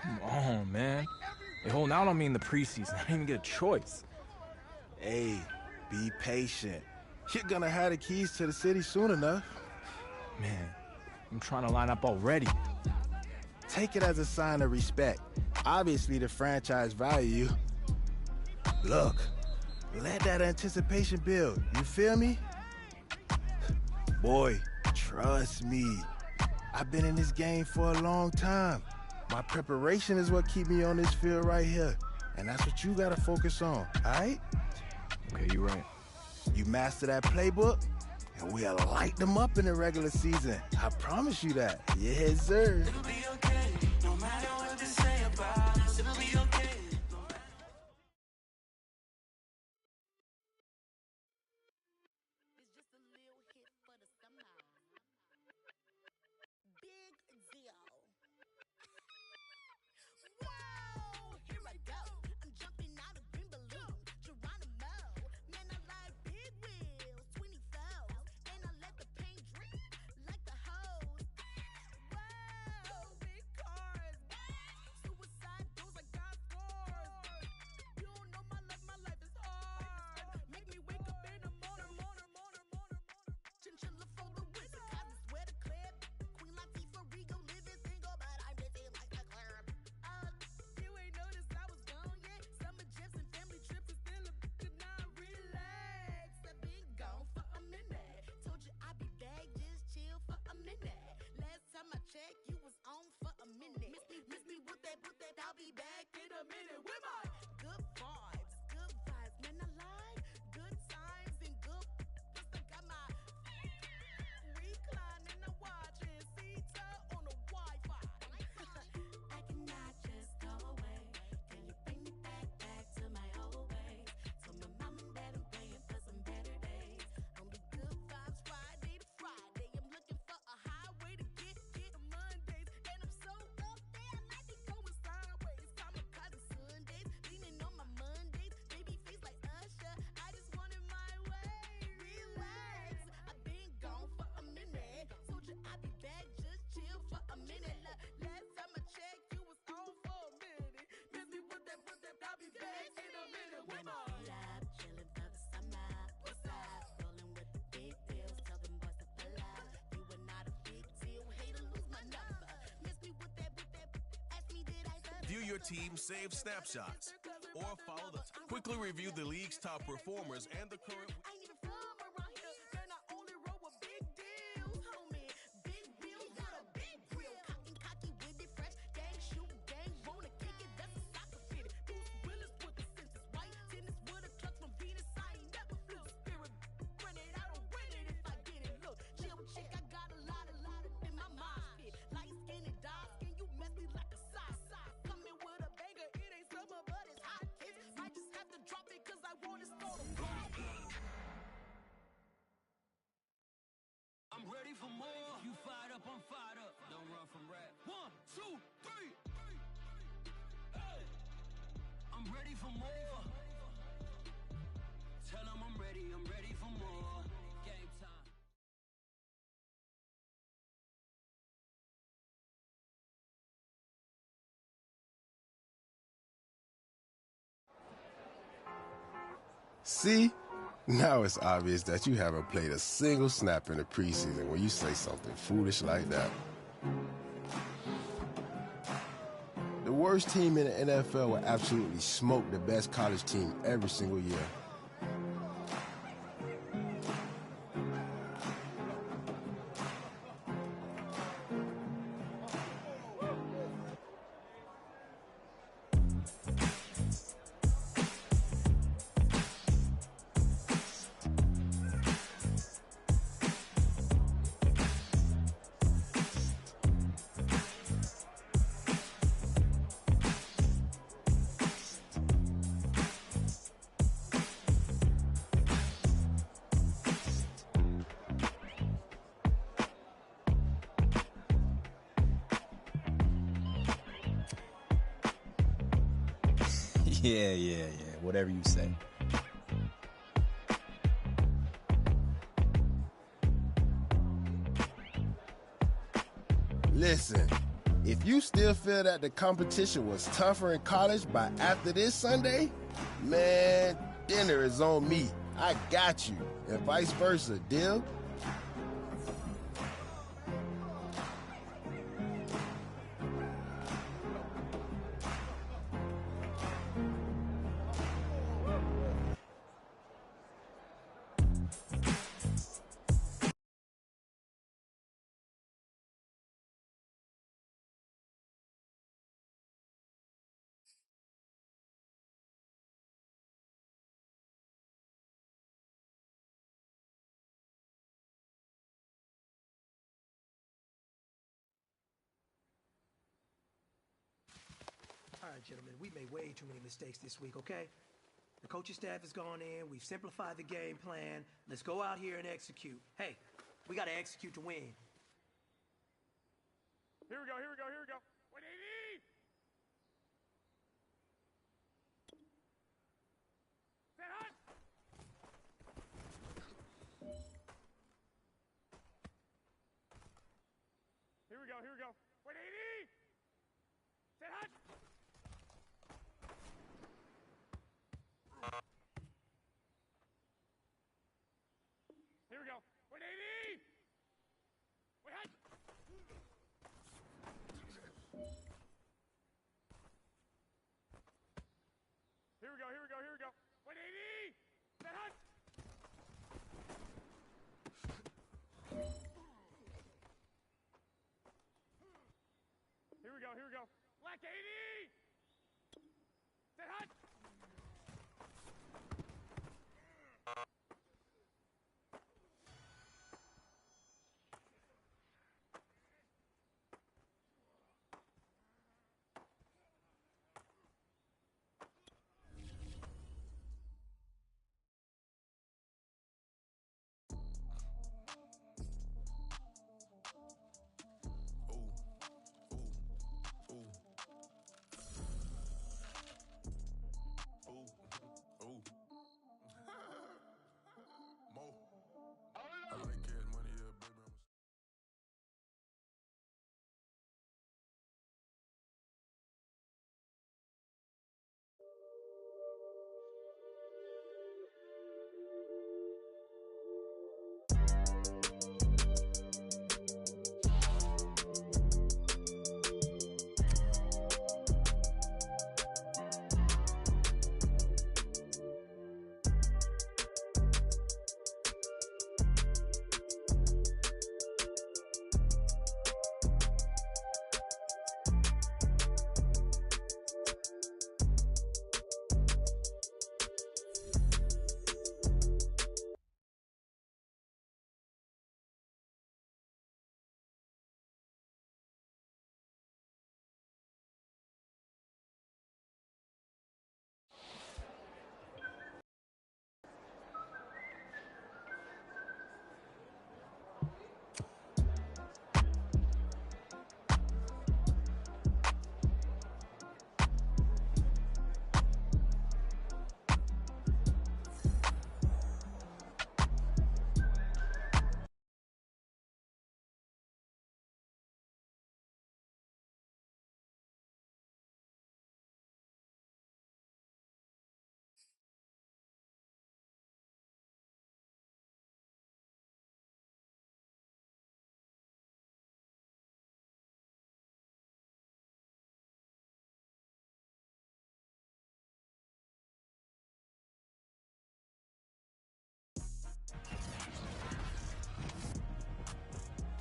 Come on, man. Hey, holding out on me in the preseason. I didn't even get a choice. Hey, be patient. You're gonna have the keys to the city soon enough. Man, I'm trying to line up already. Take it as a sign of respect. Obviously, the franchise value you. Look, let that anticipation build. You feel me? Boy, trust me. I've been in this game for a long time. My preparation is what keep me on this field right here. And that's what you gotta focus on, all right? Okay, you're right. You master that playbook, and we'll light them up in the regular season. I promise you that. Yes, sir. It'll be okay, no matter what they say about us. It'll be okay. View your team's save snapshots or follow the quickly review the league's top performers and the current I'm ready for more. You fired up, I'm fired up. Don't run from rap. 1, 2, 3. Hey. I'm ready for more. Tell them I'm ready for more. Game time. See? Now it's obvious that you haven't played a single snap in the preseason when you say something foolish like that. The worst team in the NFL will absolutely smoke the best college team every single year. Yeah. Whatever you say. Listen, if you still feel that the competition was tougher in college by after this Sunday, man, dinner is on me. I got you. And vice versa, deal? mind, gentlemen. We made way too many mistakes this week, okay? The coaching staff has gone in. We've simplified the game plan. Let's go out here and execute. Hey, we got to execute to win. Here we go, here we go, here we go. 180! Set hot! Here we go, here we go. 180! Set hot! Here we go. 180! Wait, hot! Here we go, here we go, here we go. 180! Set hot! Here we go, here we go. Black 80! Set hot!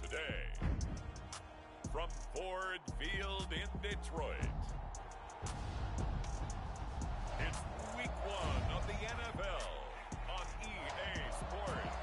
Today, from Ford Field in Detroit, it's week 1 of the NFL on EA Sports.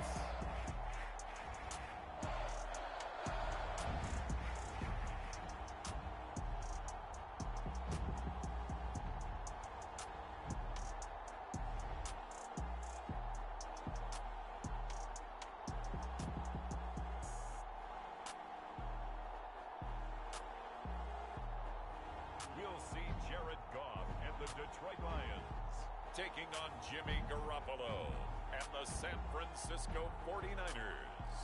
We'll see Jared Goff and the Detroit Lions taking on Jimmy Garoppolo and the San Francisco 49ers.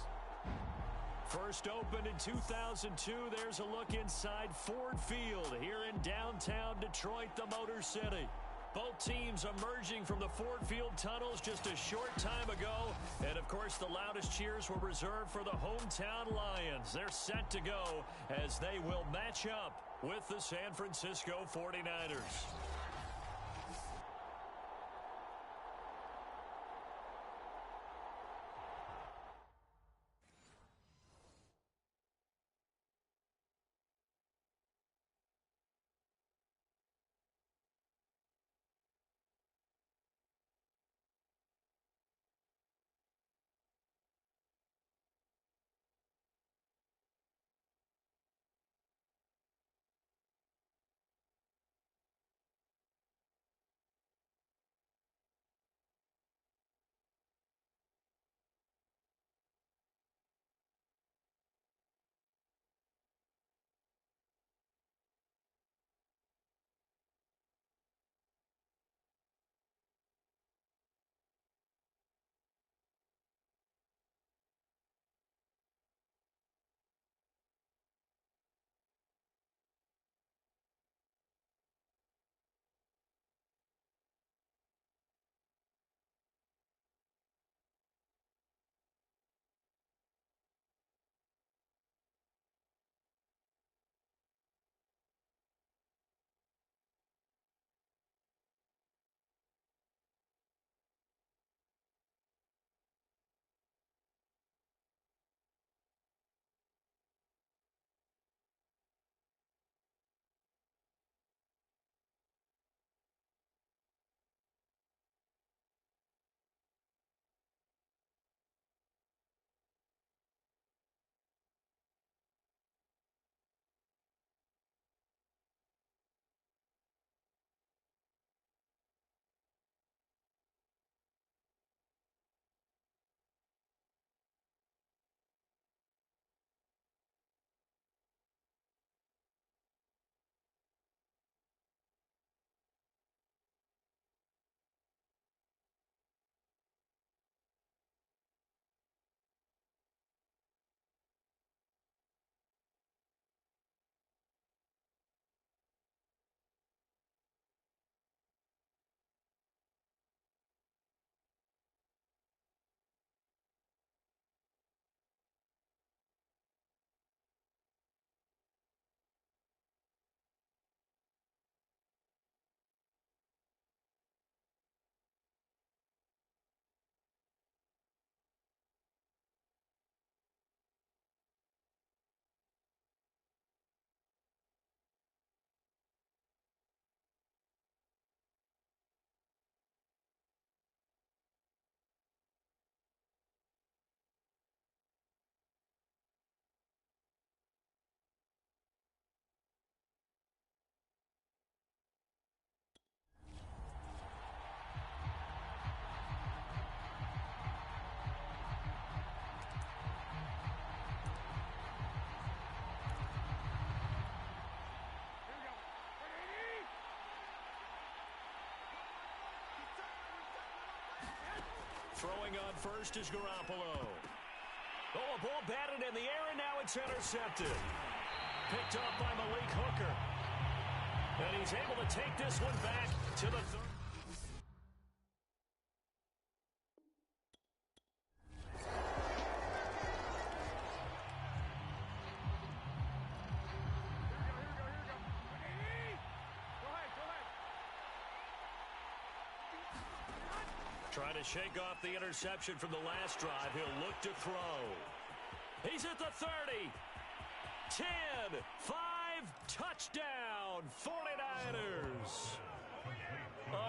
First opened in 2002, there's a look inside Ford Field here in downtown Detroit, the Motor City. Both teams emerging from the Ford Field tunnels just a short time ago. And, of course, the loudest cheers were reserved for the hometown Lions. They're set to go as they will match up with the San Francisco 49ers. Throwing on first is Garoppolo. Oh, a ball batted in the air, and now it's intercepted. Picked up by Malik Hooker. And he's able to take this one back to the third. Trying to shake off the interception from the last drive. He'll look to throw. He's at the 30. 10, 5, touchdown, 49ers.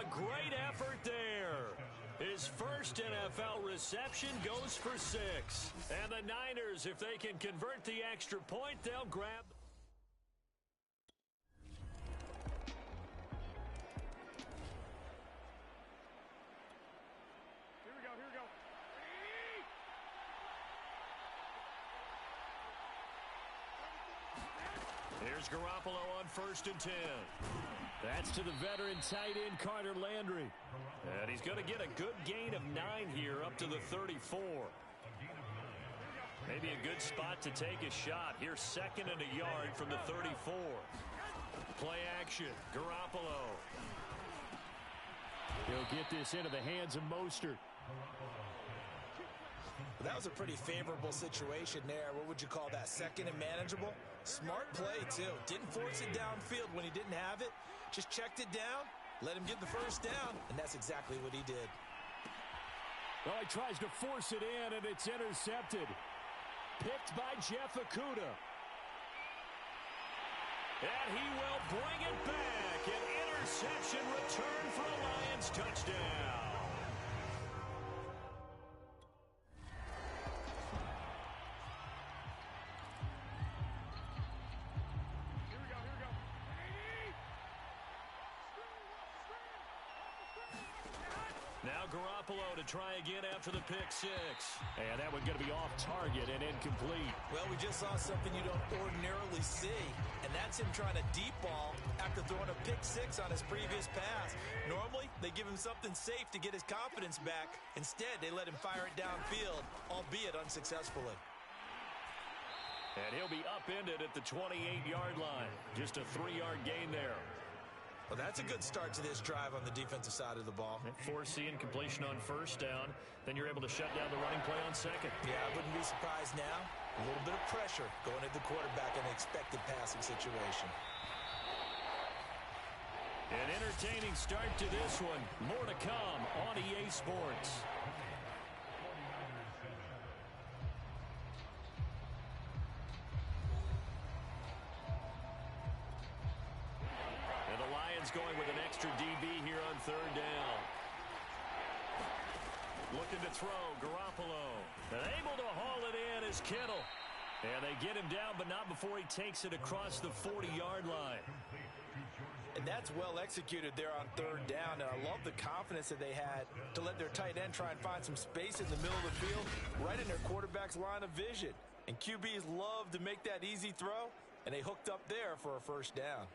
A great effort there. His first NFL reception goes for 6. And the Niners, if they can convert the extra point, they'll grab. Here's Garoppolo on 1st and 10. That's to the veteran tight end Carter Landry. And he's going to get a good gain of 9 here up to the 34. Maybe a good spot to take a shot. Here's 2nd and a yard from the 34. Play action. Garoppolo. He'll get this into the hands of Mostert. That was a pretty favorable situation there. What would you call that? 2nd and manageable? Smart play, too. Didn't force it downfield when he didn't have it. Just checked it down, let him get the first down, and that's exactly what he did. Well, he tries to force it in, and it's intercepted. Picked by Jeff Okudah. And he will bring it back. An interception return for a Lions touchdown. Now Garoppolo to try again after the pick 6. And that one going to be off target and incomplete. Well, we just saw something you don't ordinarily see, and that's him trying to deep ball after throwing a pick 6 on his previous pass. Normally, they give him something safe to get his confidence back. Instead, they let him fire it downfield, albeit unsuccessfully. And he'll be upended at the 28-yard line. Just a 3-yard gain there. Well, that's a good start to this drive on the defensive side of the ball. Forcing completion on 1st down. Then you're able to shut down the running play on 2nd. Yeah, I wouldn't be surprised now. A little bit of pressure going at the quarterback in an expected passing situation. An entertaining start to this one. More to come on EA Sports. Going with an extra DB here on 3rd down. Looking to throw, Garoppolo. And able to haul it in is Kittle. And they get him down, but not before he takes it across the 40-yard line. And that's well executed there on 3rd down. And I love the confidence that they had to let their tight end try and find some space in the middle of the field, right in their quarterback's line of vision. And QBs love to make that easy throw, and they hooked up there for a 1st down.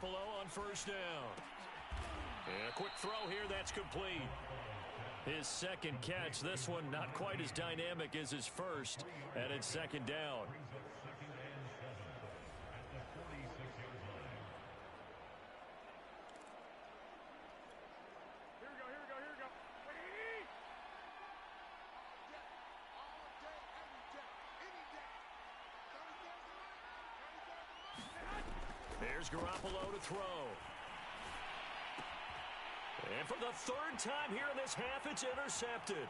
Garoppolo on first down. And a quick throw here, that's complete. His second catch, this one not quite as dynamic as his first, and it's second down. There's Garoppolo to throw. And for the third time here in this half, it's intercepted.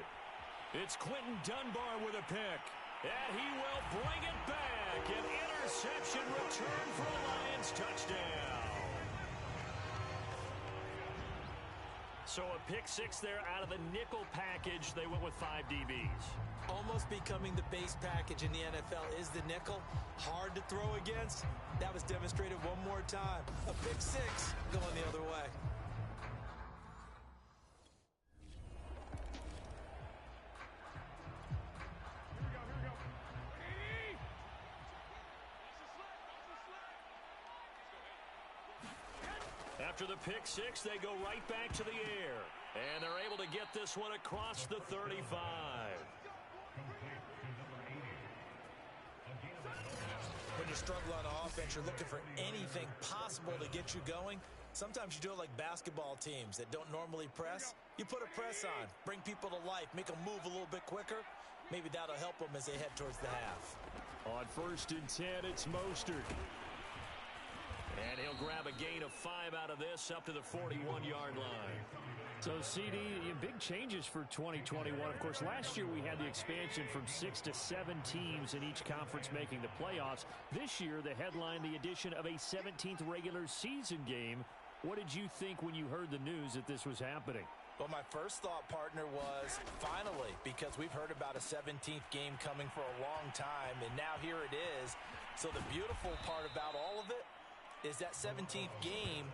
It's Quentin Dunbar with a pick. And he will bring it back. An interception return for a Lions touchdown. So a pick six there out of the nickel package. They went with 5 DBs. Almost becoming the base package in the NFL is the nickel. Hard to throw against. That was demonstrated one more time. A pick six going the other way. After the pick six, they go right back to the air. And they're able to get this one across the 35. When you struggle on offense, you're looking for anything possible to get you going. Sometimes you do it like basketball teams that don't normally press. You put a press on, bring people to life, make them move a little bit quicker. Maybe that'll help them as they head towards the half. On 1st and 10, it's Mostert. And he'll grab a gain of 5 out of this up to the 41-yard line. So, CD, big changes for 2021. Of course, last year we had the expansion from 6 to 7 teams in each conference making the playoffs. This year, the headline, the addition of a 17th regular season game. What did you think when you heard the news that this was happening? Well, my first thought, partner, was finally, because we've heard about a 17th game coming for a long time, and now here it is. So the beautiful part about all of it is that 17th game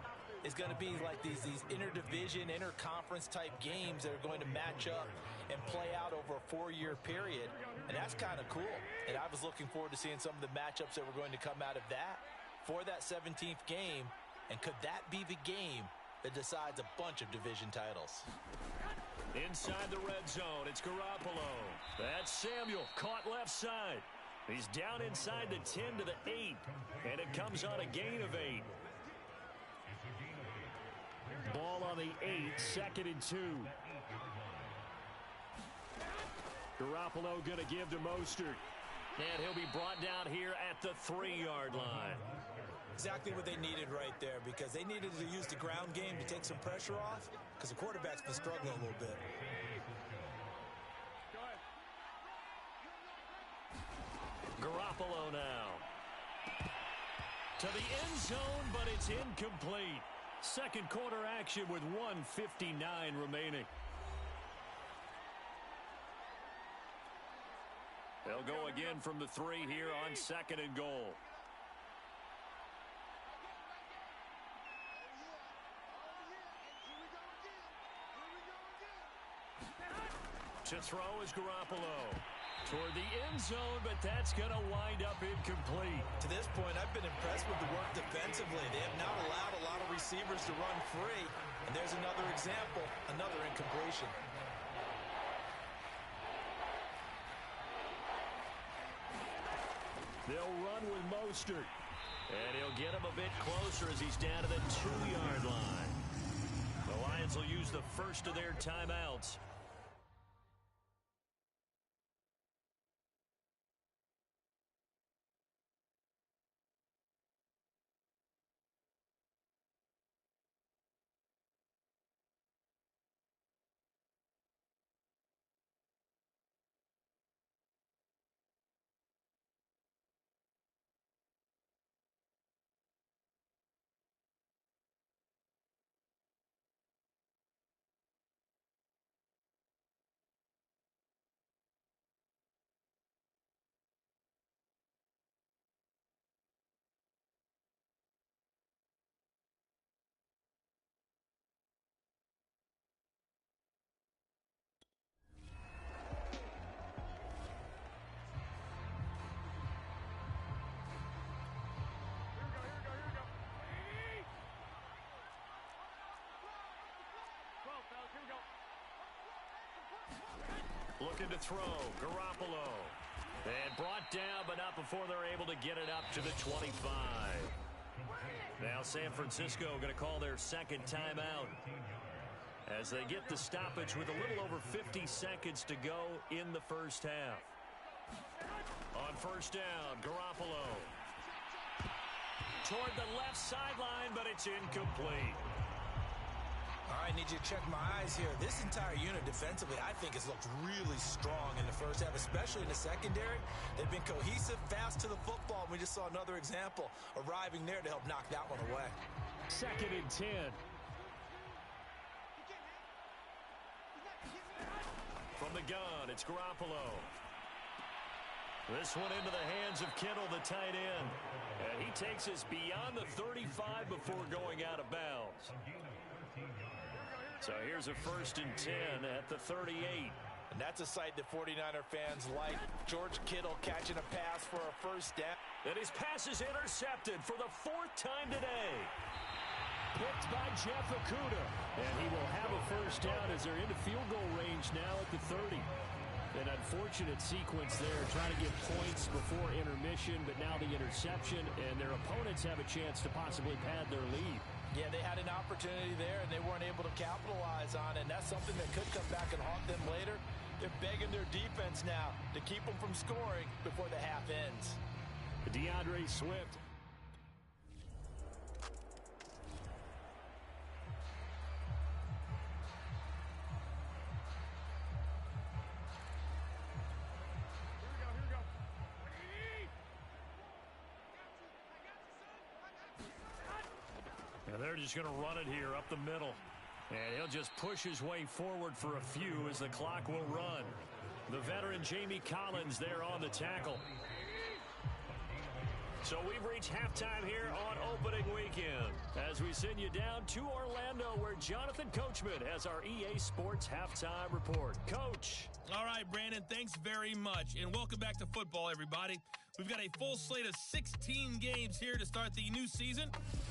is going to be like these interdivision, interconference type games that are going to match up and play out over a 4-year period. And that's kind of cool. And I was looking forward to seeing some of the matchups that were going to come out of that for that 17th game. And could that be the game that decides a bunch of division titles? Inside the red zone, it's Garoppolo. That's Samuel, caught left side. He's down inside the 10 to the 8, and it comes on a gain of 8. Ball on the 8, 2nd and 2. Garoppolo going to give to Mostert, and he'll be brought down here at the 3-yard line. Exactly what they needed right there, because they needed to use the ground game to take some pressure off, because the quarterback's been struggling a little bit. Garoppolo now. To the end zone, but it's incomplete. Second quarter action with 1:59 remaining. They'll go again from the 3 here on 2nd and goal. To throw is Garoppolo. Toward the end zone, but that's going to wind up incomplete. To this point, I've been impressed with the work defensively. They have not allowed a lot of receivers to run free. And there's another example, another incompletion. They'll run with Mostert. And he'll get him a bit closer as he's down to the 2-yard line. The Lions will use the first of their timeouts. Looking to throw, Garoppolo. And brought down, but not before they're able to get it up to the 25. Now San Francisco going to call their second timeout as they get the stoppage with a little over 50 seconds to go in the first half. On first down, Garoppolo. Toward the left sideline, but it's incomplete. All right, need you to check my eyes here. This entire unit defensively, I think, has looked really strong in the first half, especially in the secondary. They've been cohesive, fast to the football. We just saw another example arriving there to help knock that one away. 2nd and 10. From the gun, it's Garoppolo. This one into the hands of Kittle, the tight end. And he takes us beyond the 35 before going out of bounds. So here's a 1st and 10 at the 38. And that's a sight that 49er fans like. George Kittle catching a pass for a first down. And his pass is intercepted for the 4th time today. Picked by Jeff Okudah. And he will have a first down as they're into field goal range now at the 30. An unfortunate sequence there, trying to get points before intermission, but now the interception, and their opponents have a chance to possibly pad their lead. Yeah, they had an opportunity there, and they weren't able to capitalize on it, and that's something that could come back and haunt them later. They're begging their defense now to keep them from scoring before the half ends. DeAndre Swift. And they're just going to run it here up the middle. And he'll just push his way forward for a few as the clock will run. The veteran Jamie Collins there on the tackle. So we've reached halftime here on opening weekend as we send you down to Orlando where Jonathan Coachman has our EA Sports halftime report. Coach. All right, Brandon, thanks very much. And welcome back to football, everybody. We've got a full slate of 16 games here to start the new season.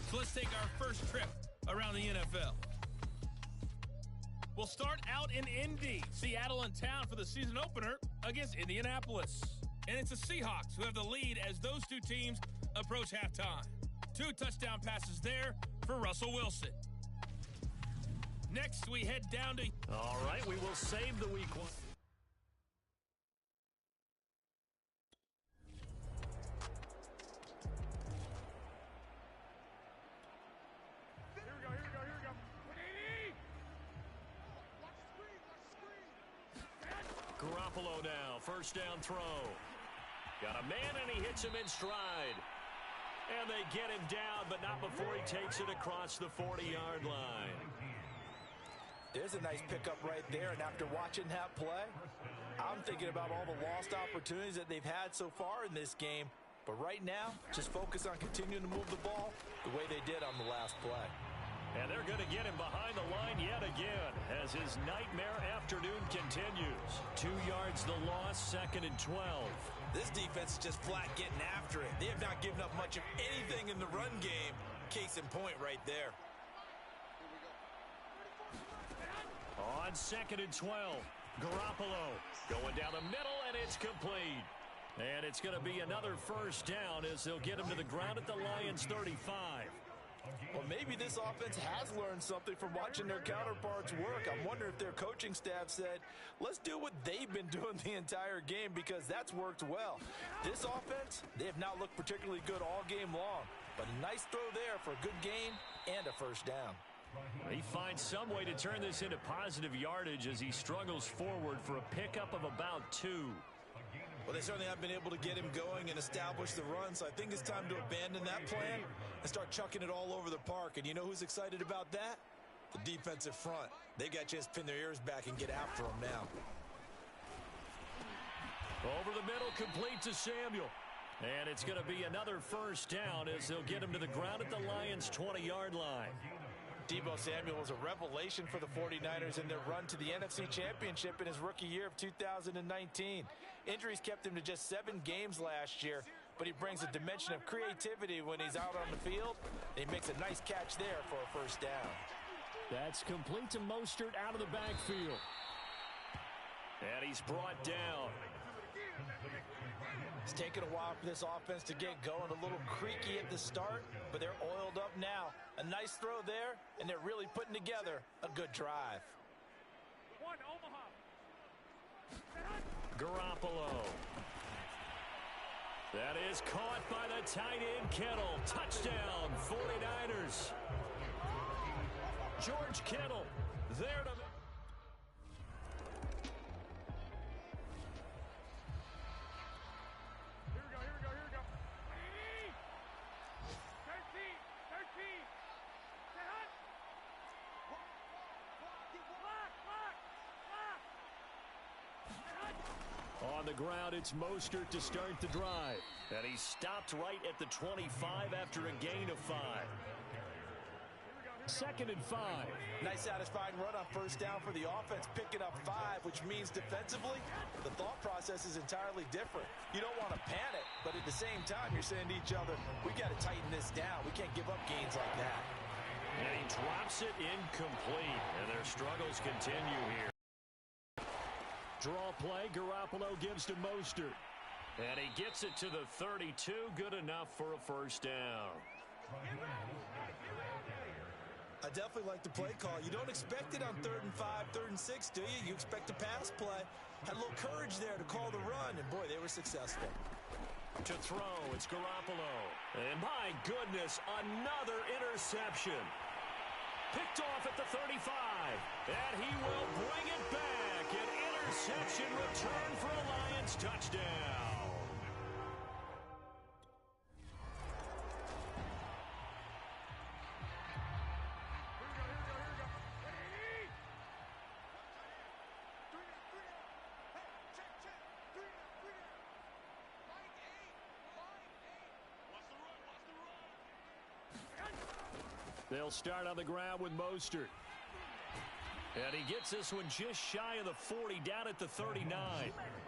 So let's take our first trip around the NFL. We'll start out in Indy. Seattle in town for the season opener against Indianapolis. And it's the Seahawks who have the lead as those two teams approach halftime. 2 touchdown passes there for Russell Wilson. Next, we head down to... All right, we will save the week one. Garoppolo now, first down throw. Got a man and he hits him in stride. And they get him down, but not before he takes it across the 40-yard line. There's a nice pickup right there, and after watching that play, I'm thinking about all the lost opportunities that they've had so far in this game. But right now, just focus on continuing to move the ball the way they did on the last play. And they're going to get him behind the line yet again as his nightmare afternoon continues. 2 yards the loss, 2nd and 12. This defense is just flat getting after it. They have not given up much of anything in the run game. Case in point right there. On 2nd and 12, Garoppolo going down the middle, and it's complete. And it's going to be another first down as they'll get him to the ground at the Lions' 35. Well, maybe this offense has learned something from watching their counterparts work. I'm wondering if their coaching staff said, let's do what they've been doing the entire game because that's worked well. This offense, they have not looked particularly good all game long. But a nice throw there for a good gain and a first down. He finds some way to turn this into positive yardage as he struggles forward for a pickup of about 2. Well, they certainly have been able to get him going and establish the run, so I think it's time to abandon that plan and start chucking it all over the park. And you know who's excited about that? The defensive front. They got a chance to pin their ears back and get after him now. Over the middle, complete to Samuel. And it's going to be another first down as they'll get him to the ground at the Lions' 20-yard line. Deebo Samuel was a revelation for the 49ers in their run to the NFC Championship in his rookie year of 2019. Injuries kept him to just 7 games last year, but he brings a dimension of creativity when he's out on the field. And he makes a nice catch there for a first down. That's complete to Mostert out of the backfield. And he's brought down. It's taken a while for this offense to get going. A little creaky at the start, but they're oiled up now. A nice throw there, and they're really putting together a good drive. Garoppolo. That is caught by the tight end, Kittle. Touchdown, 49ers. George Kittle there to... On the ground, it's Mostert to start the drive. And he stopped right at the 25 after a gain of 5. 2nd and 5. Nice satisfying run on first down for the offense, picking up 5, which means defensively, the thought process is entirely different. You don't want to panic, but at the same time, you're saying to each other, we got to tighten this down. We can't give up gains like that. And he drops it incomplete, and their struggles continue here. Draw play, Garoppolo gives to Mostert. And he gets it to the 32, good enough for a first down. I definitely like the play call. You don't expect it on 3rd and 5, 3rd and 6, do you? You expect a pass play. Had a little courage there to call the run, and boy, they were successful. To throw, it's Garoppolo. And my goodness, another interception. Picked off at the 35. And he will bring it back. An interception return for a Lions touchdown. They'll start on the ground with Mostert. And he gets this one just shy of the 40, down at the 39.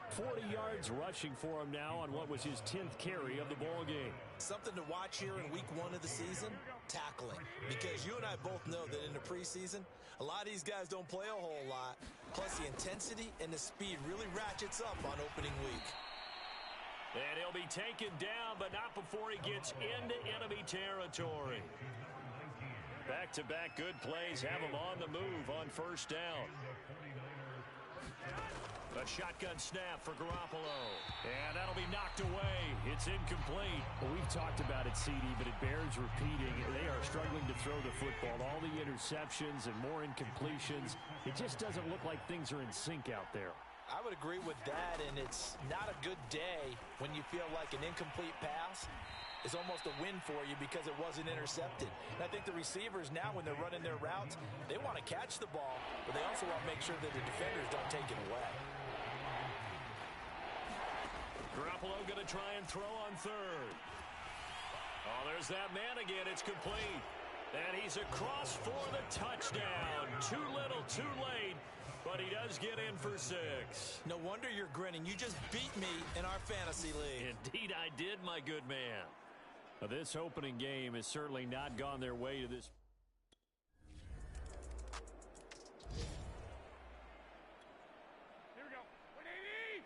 40 yards rushing for him now on what was his 10th carry of the ball game. Something to watch here in week 1 of the season, tackling. Because you and I both know that in the preseason, a lot of these guys don't play a whole lot. Plus the intensity and the speed really ratchets up on opening week. And he'll be taken down, but not before he gets into enemy territory. Back-to-back good plays have him on the move on first down. A shotgun snap for Garoppolo. And that'll be knocked away. It's incomplete. Well, we've talked about it, CD, but it bears repeating. They are struggling to throw the football. All the interceptions and more incompletions. It just doesn't look like things are in sync out there. I would agree with that, and it's not a good day when you feel like an incomplete pass is almost a win for you because it wasn't intercepted. And I think the receivers now, when they're running their routes, they want to catch the ball, but they also want to make sure that the defenders don't take it away. Garoppolo going to try and throw on 3rd. Oh, there's that man again. It's complete. And he's across for the touchdown. Too little, too late. But he does get in for 6. No wonder you're grinning. You just beat me in our fantasy league. Indeed I did, my good man. This opening game has certainly not gone their way to this. Here we go. 180.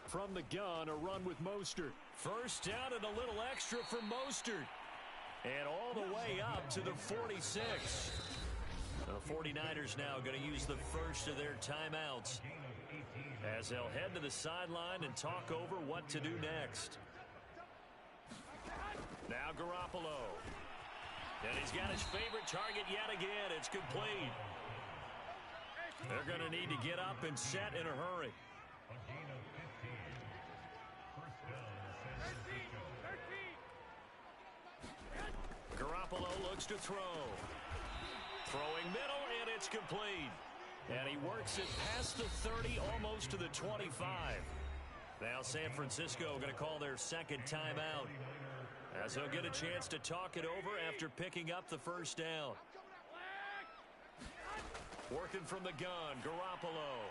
From the gun, a run with Mostert. First down and a little extra for Mostert. And all the way up to the 46. The 49ers now going to use the first of their timeouts as they'll head to the sideline and talk over what to do next. Now Garoppolo. And he's got his favorite target yet again. It's complete. They're going to need to get up and set in a hurry. Garoppolo looks to throw. Throwing middle, and it's complete. And he works it past the 30, almost to the 25. Now San Francisco going to call their second timeout, as they'll get a chance to talk it over after picking up the first down. Working from the gun, Garoppolo.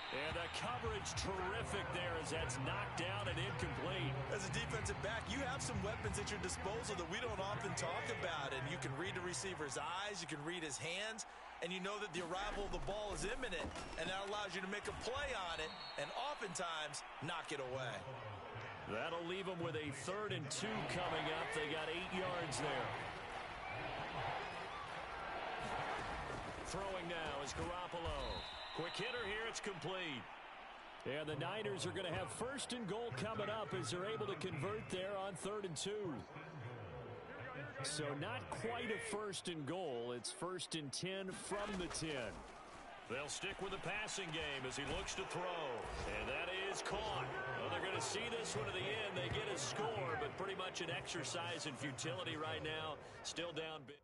And the coverage terrific there as that's knocked down and incomplete. As a defensive back, you have some weapons at your disposal that we don't often talk about. And you can read the receiver's eyes, you can read his hands, and you know that the arrival of the ball is imminent. And that allows you to make a play on it and oftentimes knock it away. That'll leave them with a 3rd and 2 coming up. They got 8 yards there. Throwing now is Garoppolo. Quick hitter here, it's complete. And the Niners are going to have 1st and goal coming up as they're able to convert there on 3rd and 2. So not quite a 1st and goal. It's 1st and 10 from the 10. They'll stick with the passing game as he looks to throw. And that is caught. Well, they're going to see this one to the end. They get a score, but pretty much an exercise in futility right now. Still down big.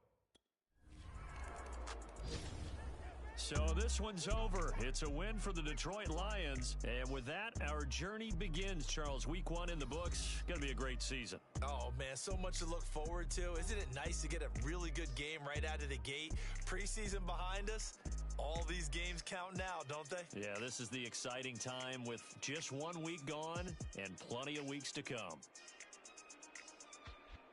So this one's over. It's a win for the Detroit Lions. And with that, our journey begins, Charles. Week 1 in the books. Going to be a great season. Oh, man, so much to look forward to. Isn't it nice to get a really good game right out of the gate? Preseason behind us. All these games count now, don't they? Yeah, this is the exciting time with just 1 week gone and plenty of weeks to come.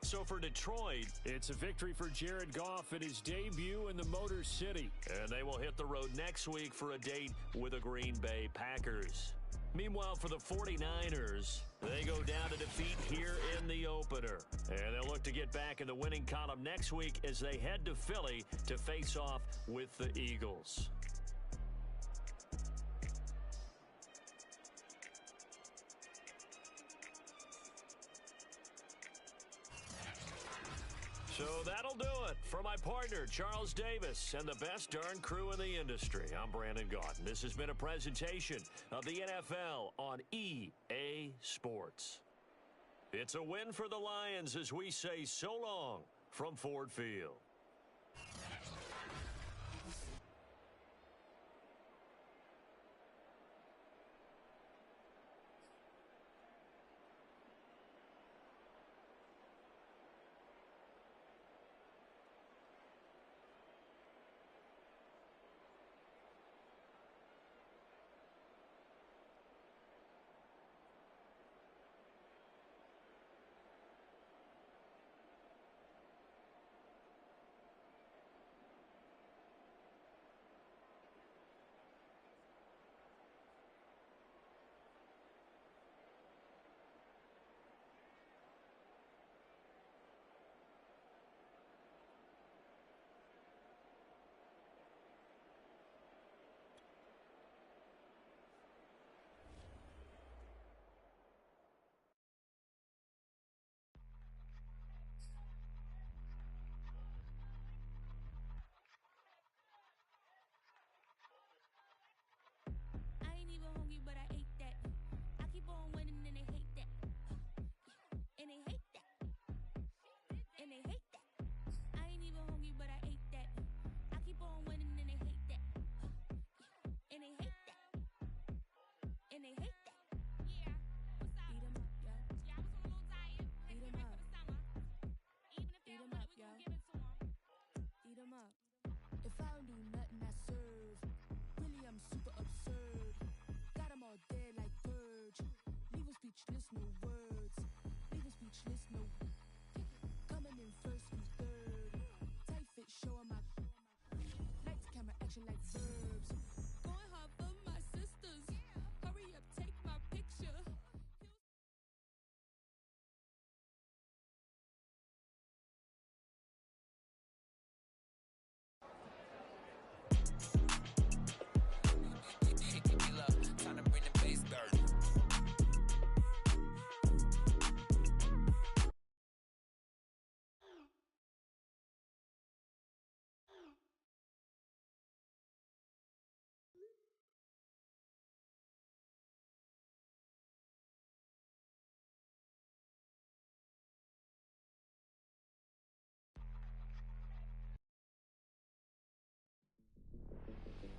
So for Detroit, it's a victory for Jared Goff in his debut in the Motor City. And they will hit the road next week for a date with the Green Bay Packers. Meanwhile, for the 49ers, they go down to defeat here in the opener. And they'll look to get back in the winning column next week as they head to Philly to face off with the Eagles. So that'll do it. For my partner, Charles Davis, and the best darn crew in the industry, I'm Brandon Gaudin. This has been a presentation of the NFL on EA Sports. It's a win for the Lions as we say so long from Ford Field.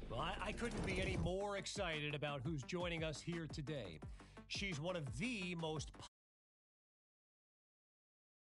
Well, I couldn't be any more excited about who's joining us here today. She's one of the most